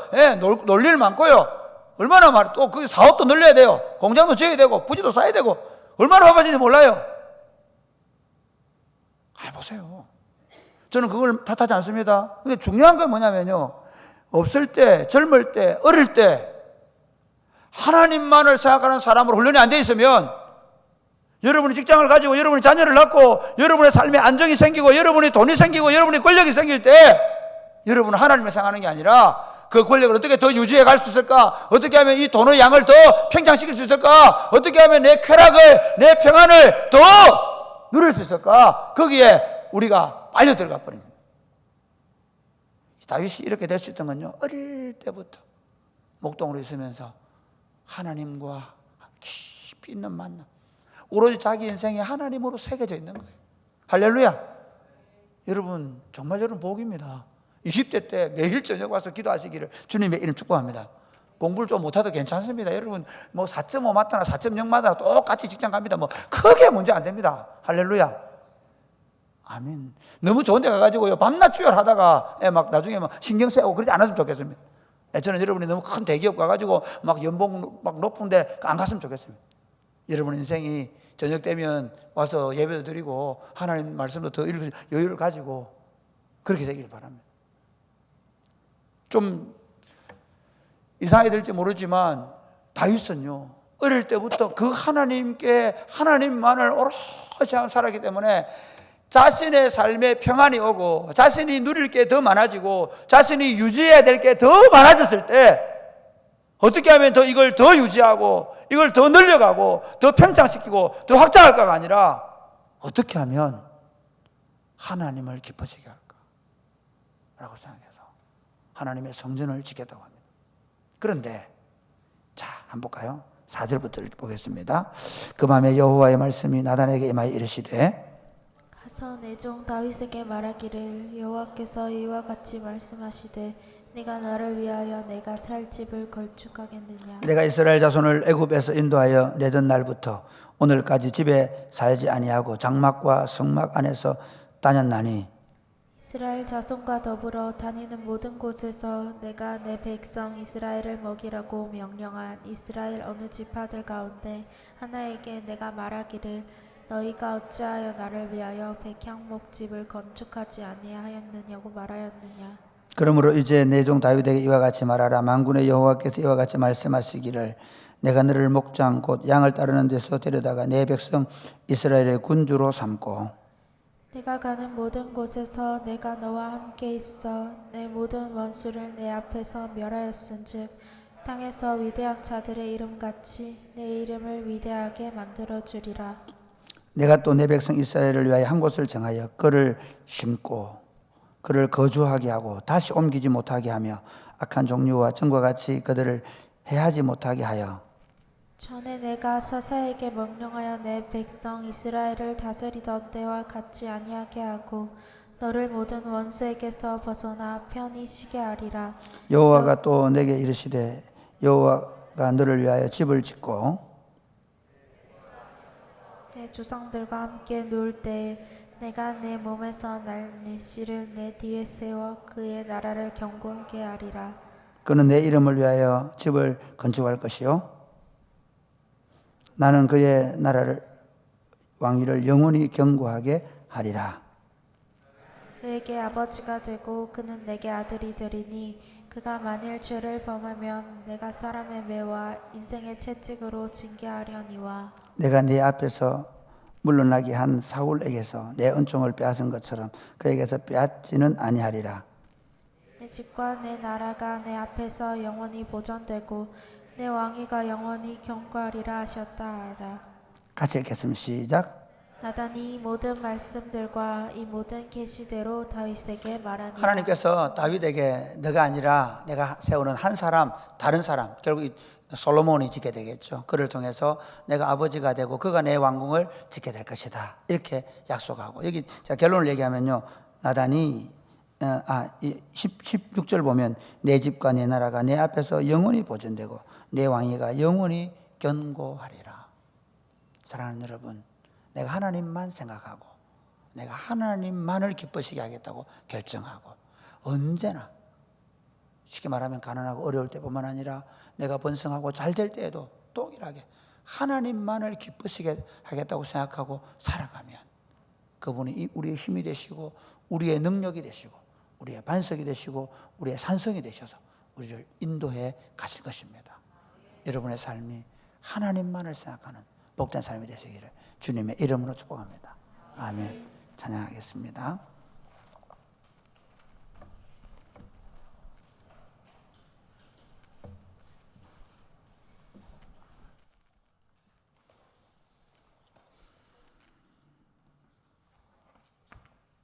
S3: 놀 일 많고요. 얼마나 많아. 또 그 사업도 늘려야 돼요. 공장도 지어야 되고 부지도 쌓아야 되고 얼마나 바빠진지 몰라요. 보세요. 저는 그걸 탓하지 않습니다. 근데 중요한 건 뭐냐면요, 없을 때, 젊을 때, 어릴 때 하나님만을 생각하는 사람으로 훈련이 안 돼 있으면, 여러분이 직장을 가지고 여러분이 자녀를 낳고 여러분의 삶에 안정이 생기고 여러분이 돈이 생기고 여러분이 권력이 생길 때, 여러분은 하나님을 생각하는 게 아니라 그 권력을 어떻게 더 유지해 갈 수 있을까? 어떻게 하면 이 돈의 양을 더 팽창시킬 수 있을까? 어떻게 하면 내 쾌락을, 내 평안을 더 누릴 수 있을까? 거기에 우리가 빨려 들어가 버립니다. 다윗이 이렇게 될 수 있던 건요, 어릴 때부터 목동으로 있으면서 하나님과 깊이 있는 만남, 오로지 자기 인생에 하나님으로 새겨져 있는 거예요. 할렐루야. 여러분 정말 여러분 복입니다. 20대 때 매일 저녁 와서 기도하시기를 주님의 이름 축복합니다. 공부를 좀 못해도 괜찮습니다. 여러분 뭐 4.5 맞다나 4.0 맞다나 똑같이 직장 갑니다. 뭐 크게 문제 안 됩니다. 할렐루야. 아멘. 너무 좋은 데 가가지고요, 밤낮 주열하다가 막 나중에 막 신경 쓰고 그러지 않았으면 좋겠습니다. 저는 여러분이 너무 큰 대기업 가가지고 막 연봉 막 높은데 안 갔으면 좋겠습니다. 여러분 인생이 저녁 되면 와서 예배도 드리고 하나님 말씀도 더 읽을 여유를 가지고 그렇게 되길 바랍니다. 좀 이상하게 될지 모르지만 다윗은요, 어릴 때부터 그 하나님만을 오롯이 살았기 때문에 자신의 삶에 평안이 오고 자신이 누릴 게 더 많아지고 자신이 유지해야 될 게 더 많아졌을 때, 어떻게 하면 더 이걸 더 유지하고 이걸 더 늘려가고 더 팽창시키고 더 확장할까가 아니라, 어떻게 하면 하나님을 기뻐지게 할까 라고 생각해서 하나님의 성전을 지켰다고 합니다. 그런데 자, 한번 볼까요? 4절부터 보겠습니다. 그 밤에 여호와의 말씀이 나단에게 임하여 이르시되,
S1: 가서 내 종 다윗에게 말하기를, 여호와께서 이와 같이 말씀하시되 네가 나를 위하여 내가 살 집을 건축하겠느냐.
S3: 내가 이스라엘 자손을 애굽에서 인도하여 내던 날부터 오늘까지 집에 살지 아니하고 장막과 성막 안에서 다녔나니,
S1: 이스라엘 자손과 더불어 다니는 모든 곳에서 내가 내 백성 이스라엘을 먹이라고 명령한 이스라엘 어느 지파들 가운데 하나에게 내가 말하기를, 너희가 어찌하여 나를 위하여 백향목집을 건축하지 아니하였느냐고 말하였느냐.
S3: 그러므로 이제 내 종 다윗에게 이와 같이 말하라. 만군의 여호와께서 이와 같이 말씀하시기를, 내가 너를 목장 곧 양을 따르는 데서 데려다가 내 백성 이스라엘의 군주로 삼고,
S1: 내가 가는 모든 곳에서 내가 너와 함께 있어 내 모든 원수를 내 앞에서 멸하였은즉 땅에서 위대한 자들의 이름같이 내 이름을 위대하게 만들어 주리라.
S3: 내가 또 내 백성 이스라엘을 위하여 한 곳을 정하여 그를 심고 그를 거주하게 하고 다시 옮기지 못하게 하며 악한 종류와 전과 같이 그들을 해하지 못하게 하여,
S1: 전에 내가 사사에게 명령하여 내 백성 이스라엘을 다스리던 때와 같지 아니하게 하고 너를 모든 원수에게서 벗어나 편히 쉬게 하리라.
S3: 여호와가 또 내게 이르시되, 여호와가 너를 위하여 집을 짓고
S1: 내 조상들과 함께 누울 때에 내가 내 몸에서 날 내 씨를 내 뒤에 세워 그의 나라를 견고하게 하리라.
S3: 그는 내 이름을 위하여 집을 건축할 것이요 나는 그의 나라를 왕위를 영원히 견고하게 하리라.
S1: 그에게 아버지가 되고 그는 내게 아들이 되리니 그가 만일 죄를 범하면 내가 사람의 매와 인생의 채찍으로 징계하려니와,
S3: 내가 네 앞에서 물러나게 한 사울에게서 내 은총을 빼앗은 것처럼 그에게서 빼앗지는 아니하리라.
S1: 내 집과 내 나라가 내 앞에서 영원히 보존되고 내 왕위가 영원히 견고하리라 하셨다 하라.
S3: 같이 읽겠습니다. 시작.
S1: 나단이 이 모든 말씀들과 이 모든 계시대로 다윗에게 말하니
S3: 하나님께서 다윗에게 너가 아니라 내가 세우는 한 사람, 다른 사람, 결국 이 솔로몬이 짓게 되겠죠. 그를 통해서 내가 아버지가 되고 그가 내 왕궁을 짓게 될 것이다. 이렇게 약속하고, 여기 제가 결론을 얘기하면요, 나단이 16절 보면 내 집과 내 나라가 내 앞에서 영원히 보존되고 내 왕위가 영원히 견고하리라. 사랑하는 여러분, 내가 하나님만 생각하고 내가 하나님만을 기쁘시게 하겠다고 결정하고, 언제나 쉽게 말하면 가난하고 어려울 때뿐만 아니라 내가 번성하고 잘 될 때에도 동일하게 하나님만을 기쁘시게 하겠다고 생각하고 살아가면 그분이 우리의 힘이 되시고 우리의 능력이 되시고 우리의 반석이 되시고 우리의 산성이 되셔서 우리를 인도해 가실 것입니다. 여러분의 삶이 하나님만을 생각하는 복된 삶이 되시기를 주님의 이름으로 축복합니다. 아멘. 찬양하겠습니다.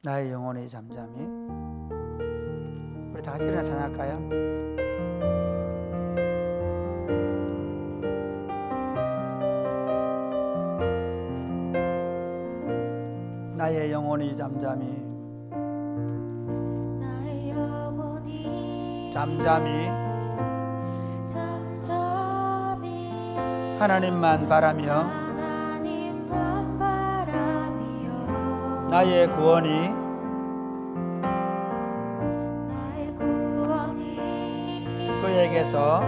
S3: 나의 영혼이 잠잠히. 우리 다 같이 일어나 찬양할까요? 나의 영혼이 잠잠히
S1: 나의 영혼이
S3: 잠잠히
S1: 잠잠히
S3: 하나님만 바라며
S1: 하나님만 바라며
S3: 나의 구원이
S1: 나의 구원이
S3: 그에게서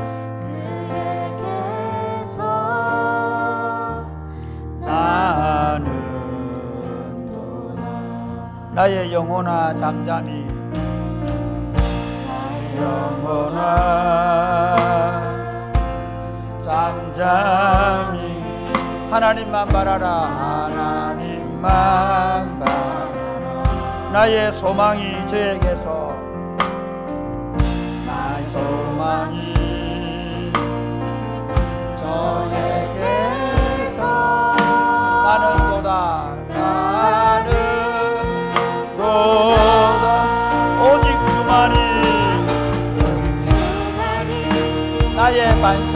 S3: 나는 나의 영혼아 잠잠히 영혼아 잠잠히 하나님만 바라라. 하나님만 바라라. 나의 소망이 저에게서 나의 소망이 저에게서 나는 도다 오직 주만이 나의 반석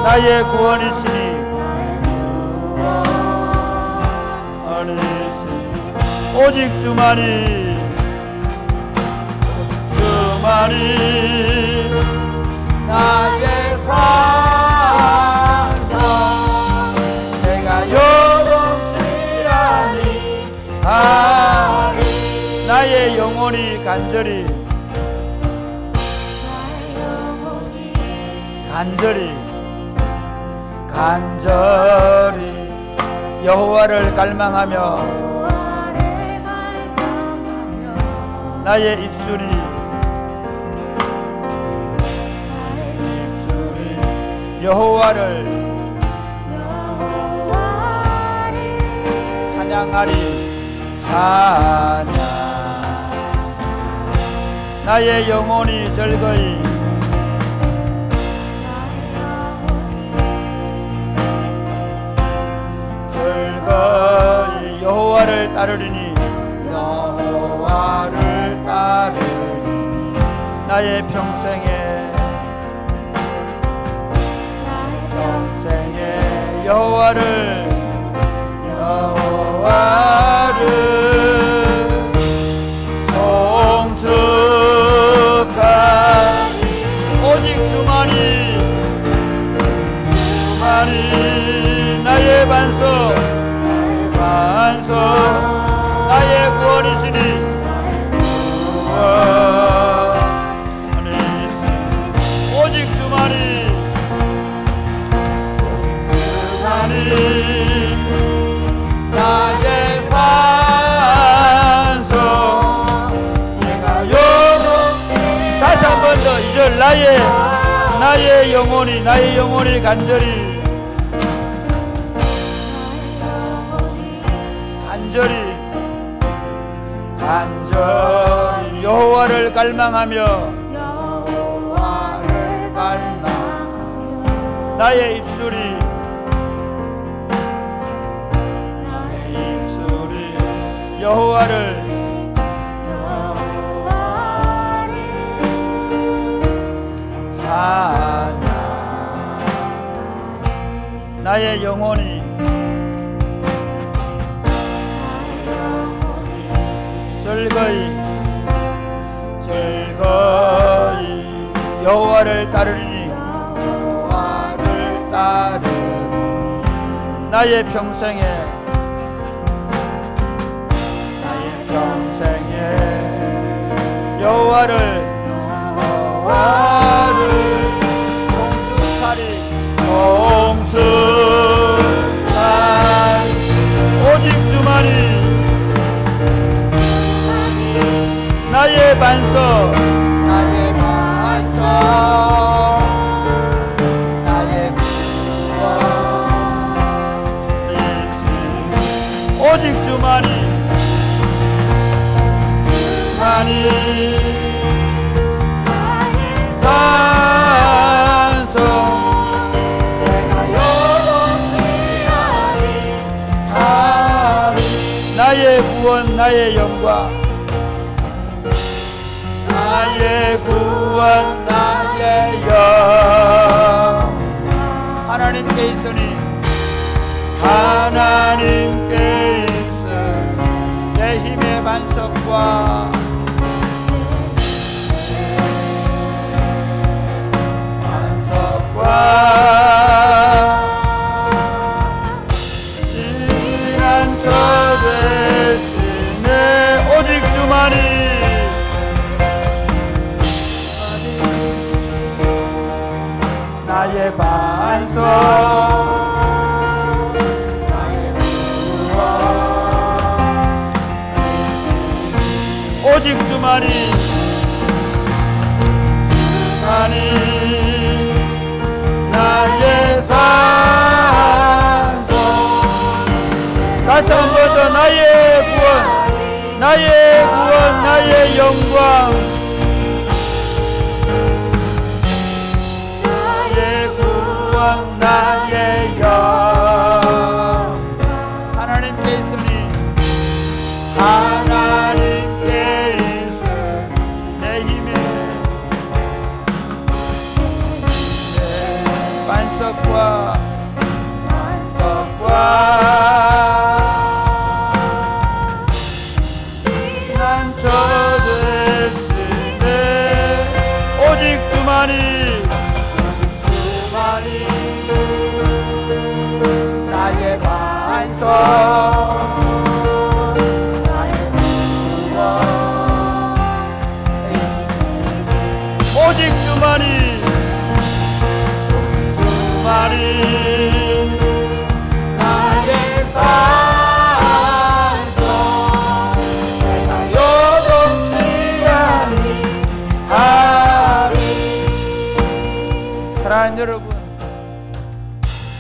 S3: 나의 구원이시니 오직 주만이 나의 산성 내가 요동치 아니하리 나의 영혼이 간절히 여호와를 갈망하며 나의 입술이 여호와를 찬양하리. 찬양 나의 영혼이 즐거이 여호와를 따르리니 나의 평생에 여호와를 송축하리. 오직 주만이 나의 반석 나의 구원이시니 오직 주만이 나의 산성 내가 요동치 다시 한 번 더 2절 나의 영혼이 간절히 여호와를 갈망하며
S2: 나의 입술이 여호와를 찬양 나의 영혼이 즐거이 여호와를 따르리니 여호와를 따르니 나의 평생에 여호와를 봉축하리 오직 주만이 나의 반석 나의 구원 오직 주만이 산성 내가 요동치하리 나의 구원 나의 영광 나의 구원 나의 영 하나님께 있으니 하나님께 있으니 내 힘의 반석과 피난처 되시네 오직 주만이 나의 반석 나의 구원 오직 주만이 나의 산소 다시 한 번 더 나의 구원 나의 구원 나의 영광 나의 구원 나의 영 하나님께 있으니 하나님께 있으니 내 힘에 반석과 피난처 되시네 오직 주만이 나의 반석 나의 구원 오직 주만이 나의 산소 내가 요동치 아니하리 사랑하는 여러분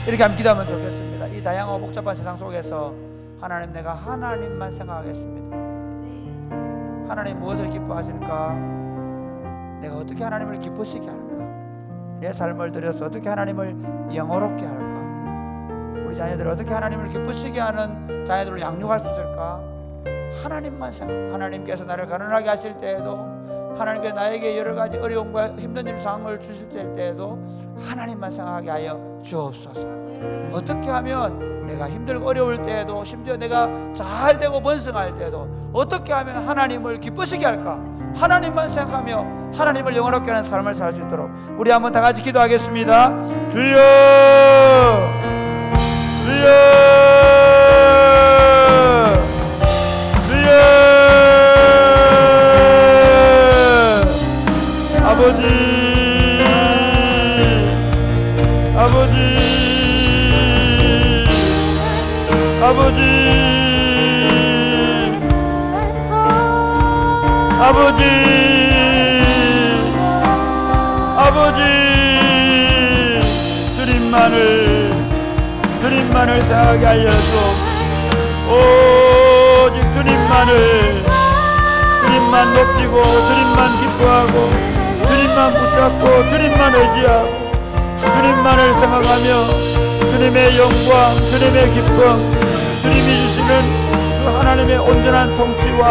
S2: 이렇게 한번 기도하면 좋겠습니다. 이 다양하고 복잡한 세상 속에서 하나님 내가 하나님만 생각하겠습니다. 하나님 무엇을 기뻐하실까? 내가 어떻게 하나님을 기쁘시게 할까? 내 삶을 들여서 어떻게 하나님을 영화롭게 할까? 우리 자녀들을 어떻게 하나님을 기쁘시게 하는 자녀들을 양육할 수 있을까? 하나님만 생각. 하나님께서 나를 가난하게 하실 때에도 하나님께서 나에게 여러 가지 어려움과 힘든 일 상황을 주실 때에도 하나님만 생각하게 하여 주옵소서. 어떻게 하면 내가 힘들고 어려울 때에도 심지어 내가 잘 되고 번성할 때에도 어떻게 하면 하나님을 기쁘시게 할까? 하나님만 생각하며 하나님을 영원롭게 하는 삶을 살 수 있도록 우리 한번 다 같이 기도하겠습니다. 주여 주여 주여 아버지 아버지 아버지 아버지 아버지 주님만을 생각하게 하여 주옵소서. 오직 주님만 높이고 주님만 기뻐하고 주님만 붙잡고 주님만 의지하고 주님만을 생각하며 주님의 영광, 주님의 기쁨, 주님이 주시는 그 하나님의 온전한 통치와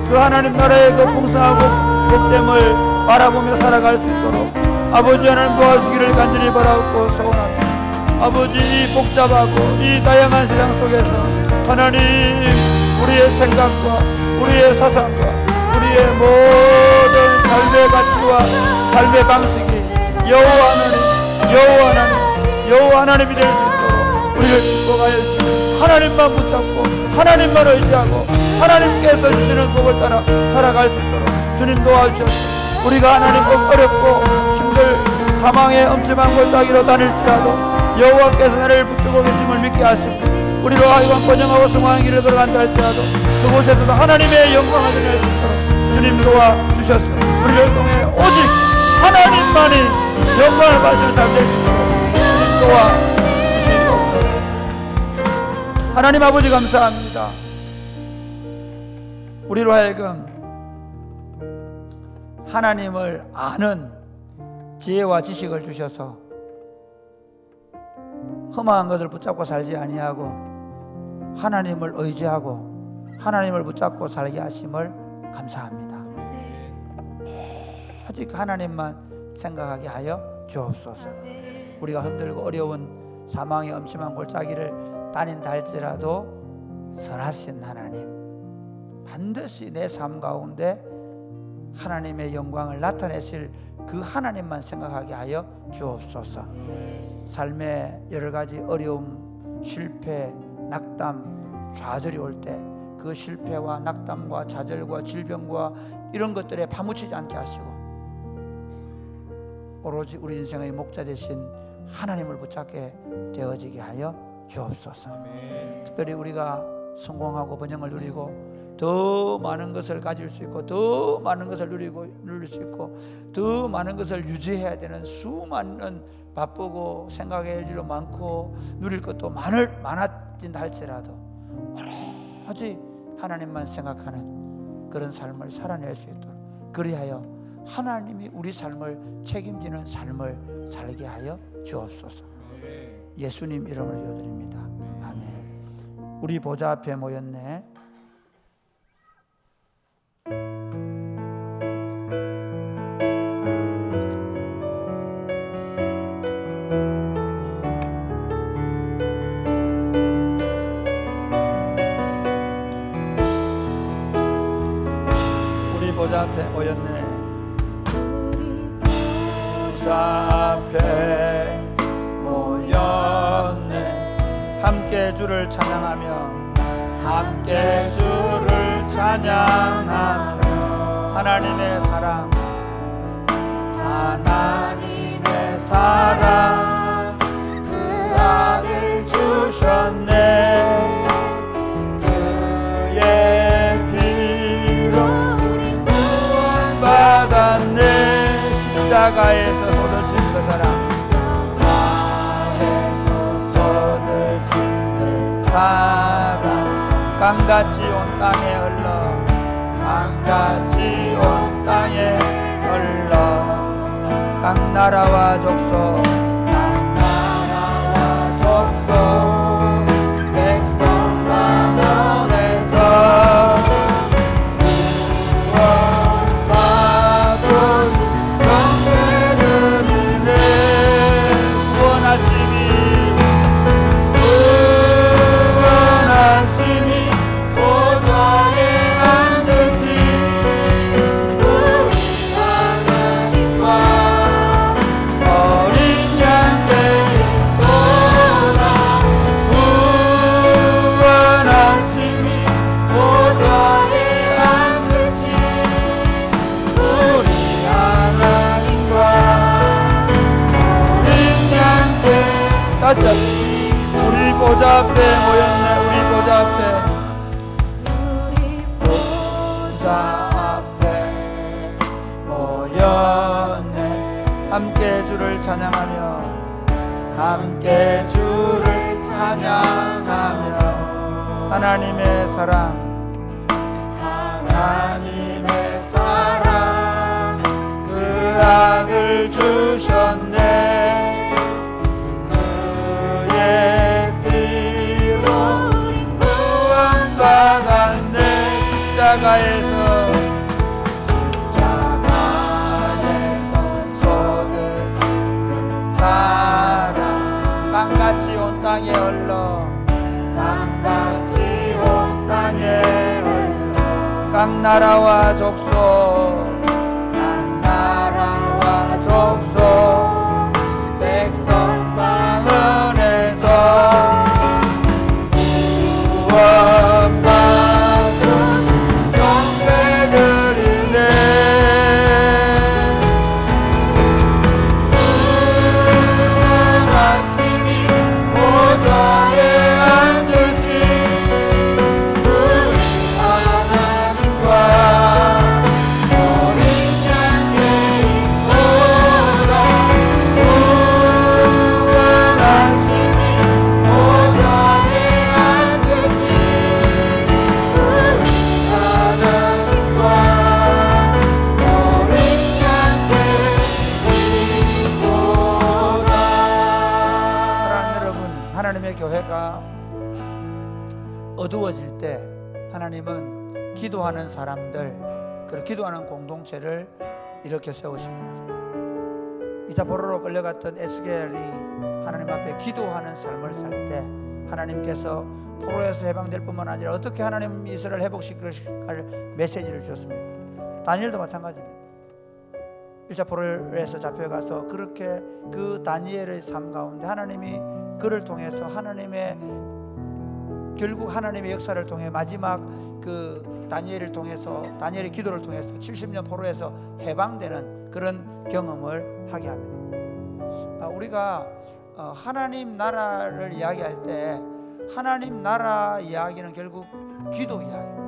S2: 그 하나님 나라의 그 풍성하고 복됨을 바라보며 살아갈 수 있도록 아버지 하나님 도와주기를 간절히 바라고 소원합니다. 아버지, 이 복잡하고 이 다양한 세상 속에서 하나님, 우리의 생각과 우리의 사상과 우리의 모든 삶의 가치와 삶의 방식이 여호와 하나님이 될 수 있도록 우리를 축복하여 주시고 하나님만 붙잡고 하나님만 의지하고 하나님께서 주시는 복을 따라 살아갈 수 있도록 주님 도와주셔서 우리가 하나님 어렵고 힘들 사망의 엄침한 골짜기로 다닐지라도 여호와께서 나를 붙들고 계심을 믿게 하시고 우리로 하여금 번영하고 성공한 길을 걸어간다 할지라도 그곳에서도 하나님의 영광을 드릴 수 있도록 주님 도와주셨어요. 우리를 통해 오직 하나님만이 영광을 받으시는 삶 될 수 있도록 주님 도와주시옵소서. 하나님 아버지 감사합니다. 우리로 하여금 하나님을 아는 지혜와 지식을 주셔서 험한 것을 붙잡고 살지 아니하고 하나님을 의지하고 하나님을 붙잡고 살게 하심을 감사합니다. 오직 하나님만 생각하게 하여 주옵소서. 우리가 힘들고 어려운 사망의 엄침한 골짜기를 다닌다 할지라도 선하신 하나님, 반드시 내 삶 가운데 하나님의 영광을 나타내실 그 하나님만 생각하게 하여 주옵소서. 삶의 여러 가지 어려움, 실패, 낙담, 좌절이 올 때 그 실패와 낙담과 좌절과 질병과 이런 것들에 파묻히지 않게 하시고 오로지 우리 인생의 목자 되신 하나님을 붙잡게 되어지게 하여 주옵소서. 특별히 우리가 성공하고 번영을 누리고 더 많은 것을 가질 수 있고 더 많은 것을 누릴 수 있고 더 많은 것을 유지해야 되는 수많은 바쁘고 생각할 일도 많고 누릴 것도 많아진다 할지라도 오로지 하나님만 생각하는 그런 삶을 살아낼 수 있도록 그리하여 하나님이 우리 삶을 책임지는 삶을 살게 하여 주옵소서. 예수님 이름으로 기도드립니다. 아멘. 우리 보좌 앞에 모였네. 보좌 앞에 모였네. 보좌 앞에 모였네. 함께 주를 찬양하며 함께 주를 찬양하며 하나님의 사랑 하나님의 사랑 그 아들 주셨네. 받았네. 십자가에서 쏟으신 그 사랑 십자가에서 쏟으신 그 사랑 강같이 온 땅에 흘러 강같이 온 땅에 흘러 각 나라와 족속 백성 만원에서 다시 우리 보좌 앞에 모였네. 우리 보좌 앞에 보좌 앞에 모였네. 함께 주를 찬양하며 함께 주를 찬양하며 하나님의 사랑 하나님의 사랑 그 아들 주셨네. 십자가에서 사랑 강같이 온 땅에 흘러 강같이 온 땅에 흘러 각 나라와 족속 각 나라와 족속 백성 방언에서 구원받은 영배들이네 구원하심이 보좌에 앉으신 우리 하나님과 어린 양의 보다 구원하심이 보좌에 앉으신 우리 하나님과 어린 양의 보다. 사랑하는 여러분, 하나님의 교회가 어두워질 때 하나님은 기도하는 사람들, 그리고 기도하는 공동체를 일으켜 세우십니다. 2차 포로로 끌려갔던 에스겔이 하나님 앞에 기도하는 삶을 살 때 하나님께서 포로에서 해방될 뿐만 아니라 어떻게 하나님 이스라엘 회복시킬 메시지를 주셨습니다. 다니엘도 마찬가지입니다. 1차 포로에서 잡혀가서 그렇게 그 다니엘의 삶 가운데 하나님이 그를 통해서 결국 하나님의 역사를 통해 마지막 그 다니엘을 통해서 다니엘의 기도를 통해서 70년 포로에서 해방되는 그런 경험을 하게 합니다. 우리가 하나님 나라를 이야기할 때 하나님 나라 이야기는 결국 기도 이야기입니다.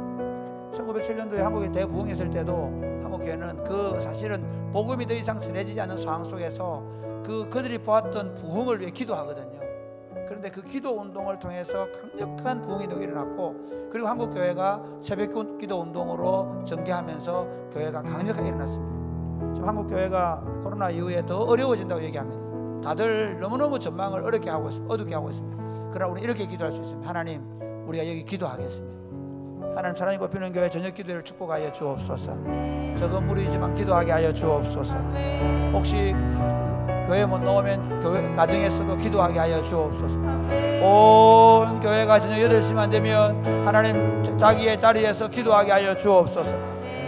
S2: 1907년도에 한국에 대부흥했을 때도 한국교회는 그 사실은 복음이 더 이상 전해지지 않는 상황 속에서 그들이 보았던 부흥을 위해 기도하거든요. 그런데 그 기도 운동을 통해서 강력한 부흥이 일어났고, 그리고 한국교회가 새벽 기도 운동으로 전개하면서 교회가 강력하게 일어났습니다. 지금 한국교회가 코로나 이후에 더 어려워진다고 얘기합니다. 다들 너무너무 전망을 어렵게 하고 있습니다. 어둡게 하고 있습니다. 그러나 우리 이렇게 기도할 수 있습니다. 하나님, 우리가 여기 기도하겠습니다. 하나님, 사랑이 꼽히는 교회 저녁 기도를 축복하여 주옵소서. 적은 무리이지만 기도하게 하여 주옵소서. 혹시 교회 못 나오면 교회 가정에서도 기도하게 하여 주옵소서. 온 교회가 저녁 8시만 되면 하나님 자기의 자리에서 기도하게 하여 주옵소서.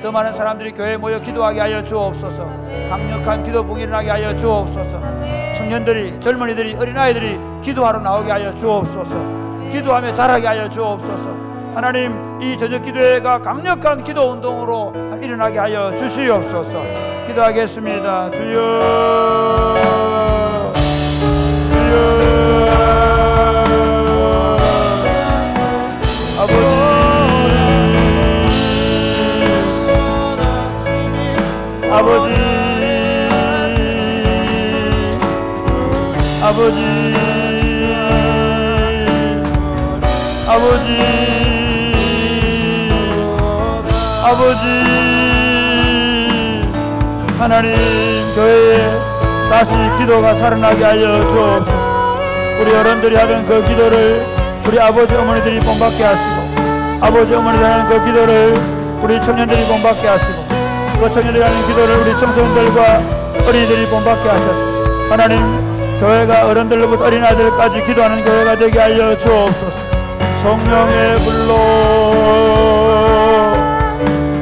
S2: 더 많은 사람들이 교회에 모여 기도하게 하여 주옵소서. 강력한 기도 부흥이 일어나게 하여 주옵소서. 청년들이, 젊은이들이, 어린아이들이 기도하러 나오게 하여 주옵소서. 기도하며 자라게 하여 주옵소서. 하나님, 이 저녁 기도회가 강력한 기도 운동으로 일어나게 하여 주시옵소서. 기도하겠습니다. 주여, 주여. 아버지, 아버지, 아버지, 아버지, 아버지. 하나님, 교회에 다시 기도가 살아나게 하여 주옵소서. 우리 어른들이 하던 그 기도를 우리 아버지 어머니들이 본받게 하시고, 아버지 어머니들이 하는 그 기도를 우리 청년들이 본받게 하시고, 그 청년들이 하는 기도를 우리 청소년들과 어린이들이 본받게 하셨습니다. 하나님, 교회가 어른들로부터 어린아이들까지 기도하는 교회가 되게 하여 주옵소서. 성령의 불로,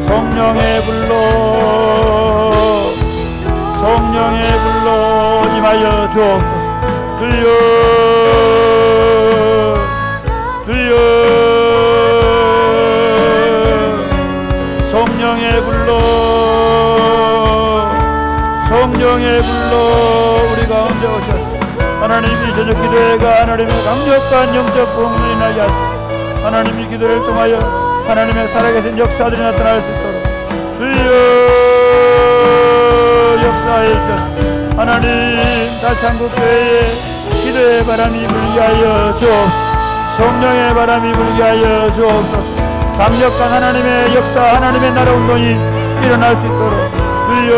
S2: 성령의 불로, 성령의 불로 임하여 주옵소서. 주여, 주여. 성령의 불로, 성령의 불로 우리 가운데 오셔서 하나님이 저녁 기도회가 하나님의 강력한 영적 부흥을 인하게 하시고, 하나님의 기도를 통하여 하나님의 살아계신 역사들이 나타날 수 있도록 주여 역사해 주셔서 하나님, 다시 한국 교회에 기도의 바람이 불게 하여 주옵소서. 성령의 바람이 불게 하여 주옵소서. 강력한 하나님의 역사, 하나님의 나라 운동이 일어날 수 있도록 주여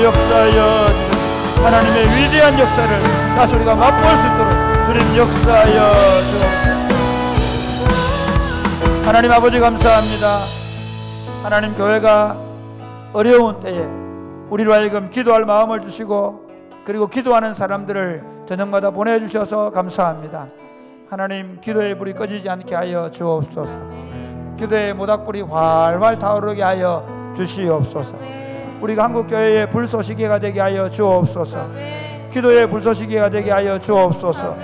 S2: 역사하여 주옵소서. 하나님의 위대한 역사를 다시 우리가 맛볼 수 있도록 주님 역사하여 주옵소서. 하나님 아버지 감사합니다. 하나님 교회가 어려운 때에 우리로 하여금 기도할 마음을 주시고 그리고 기도하는 사람들을 저녁마다 보내주셔서 감사합니다. 하나님 기도의 불이 꺼지지 않게 하여 주옵소서. 기도의 모닥불이 활활 타오르게 하여 주시옵소서. 우리가 한국교회의 불쏘시개가 되게 하여 주옵소서. 기도의 불쏘시개가 되게 하여 주옵소서.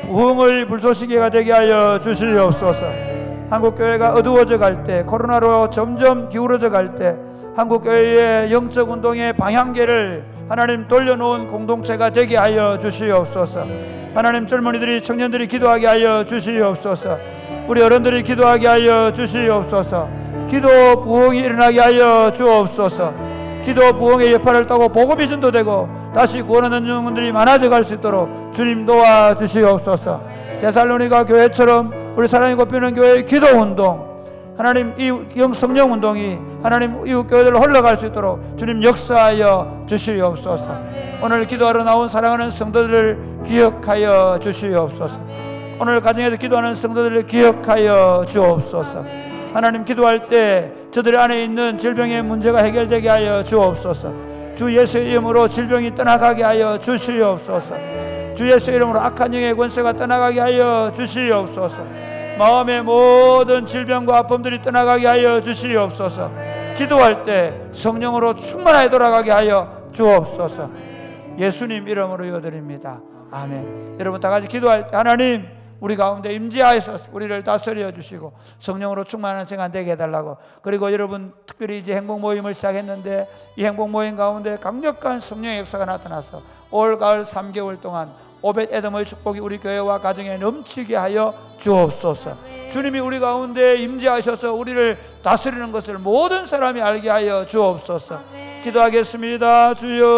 S2: 부흥의 불쏘시개가 되게 하여 주시옵소서. 한국교회가 어두워져 갈 때, 코로나로 점점 기울어져 갈 때 한국교회의 영적 운동의 방향계를 하나님 돌려놓은 공동체가 되게 하여 주시옵소서. 하나님 젊은이들이 청년들이 기도하게 하여 주시옵소서. 우리 어른들이 기도하게 하여 주시옵소서. 기도 부흥이 일어나게 하여 주옵소서. 기도 부흥의 여파를 따고 복음이 전도되고 다시 구원하는 영혼들이 많아져 갈 수 있도록 주님 도와주시옵소서. 데살로니가 교회처럼 우리 사랑이 곱비는 교회의 기도 운동, 하나님 이 성령 운동이 하나님 이웃 교회들로 흘러갈 수 있도록 주님 역사하여 주시옵소서. 오늘 기도하러 나온 사랑하는 성도들을 기억하여 주시옵소서. 오늘 가정에서 기도하는 성도들을 기억하여 주옵소서. 하나님 기도할 때 저들 안에 있는 질병의 문제가 해결되게 하여 주옵소서. 주 예수의 이름으로 질병이 떠나가게 하여 주시옵소서. 주 예수의 이름으로 악한 영의 권세가 떠나가게 하여 주시옵소서. 마음의 모든 질병과 아픔들이 떠나가게 하여 주시옵소서. 기도할 때 성령으로 충만하게 돌아가게 하여 주옵소서. 예수님 이름으로 요드립니다. 아멘. 여러분 다 같이 기도할 때 하나님 우리 가운데 임재하여서 우리를 다스려 주시고 성령으로 충만한 생활 되게 해달라고. 그리고 여러분 특별히 이제 행복 모임을 시작했는데 이 행복 모임 가운데 강력한 성령의 역사가 나타나서 올 가을 3개월 동안 오벳 에돔의 축복이 우리 교회와 가정에 넘치게 하여 주옵소서. 주님이 우리 가운데 임재하셔서 우리를 다스리는 것을 모든 사람이 알게 하여 주옵소서. 기도하겠습니다. 주여.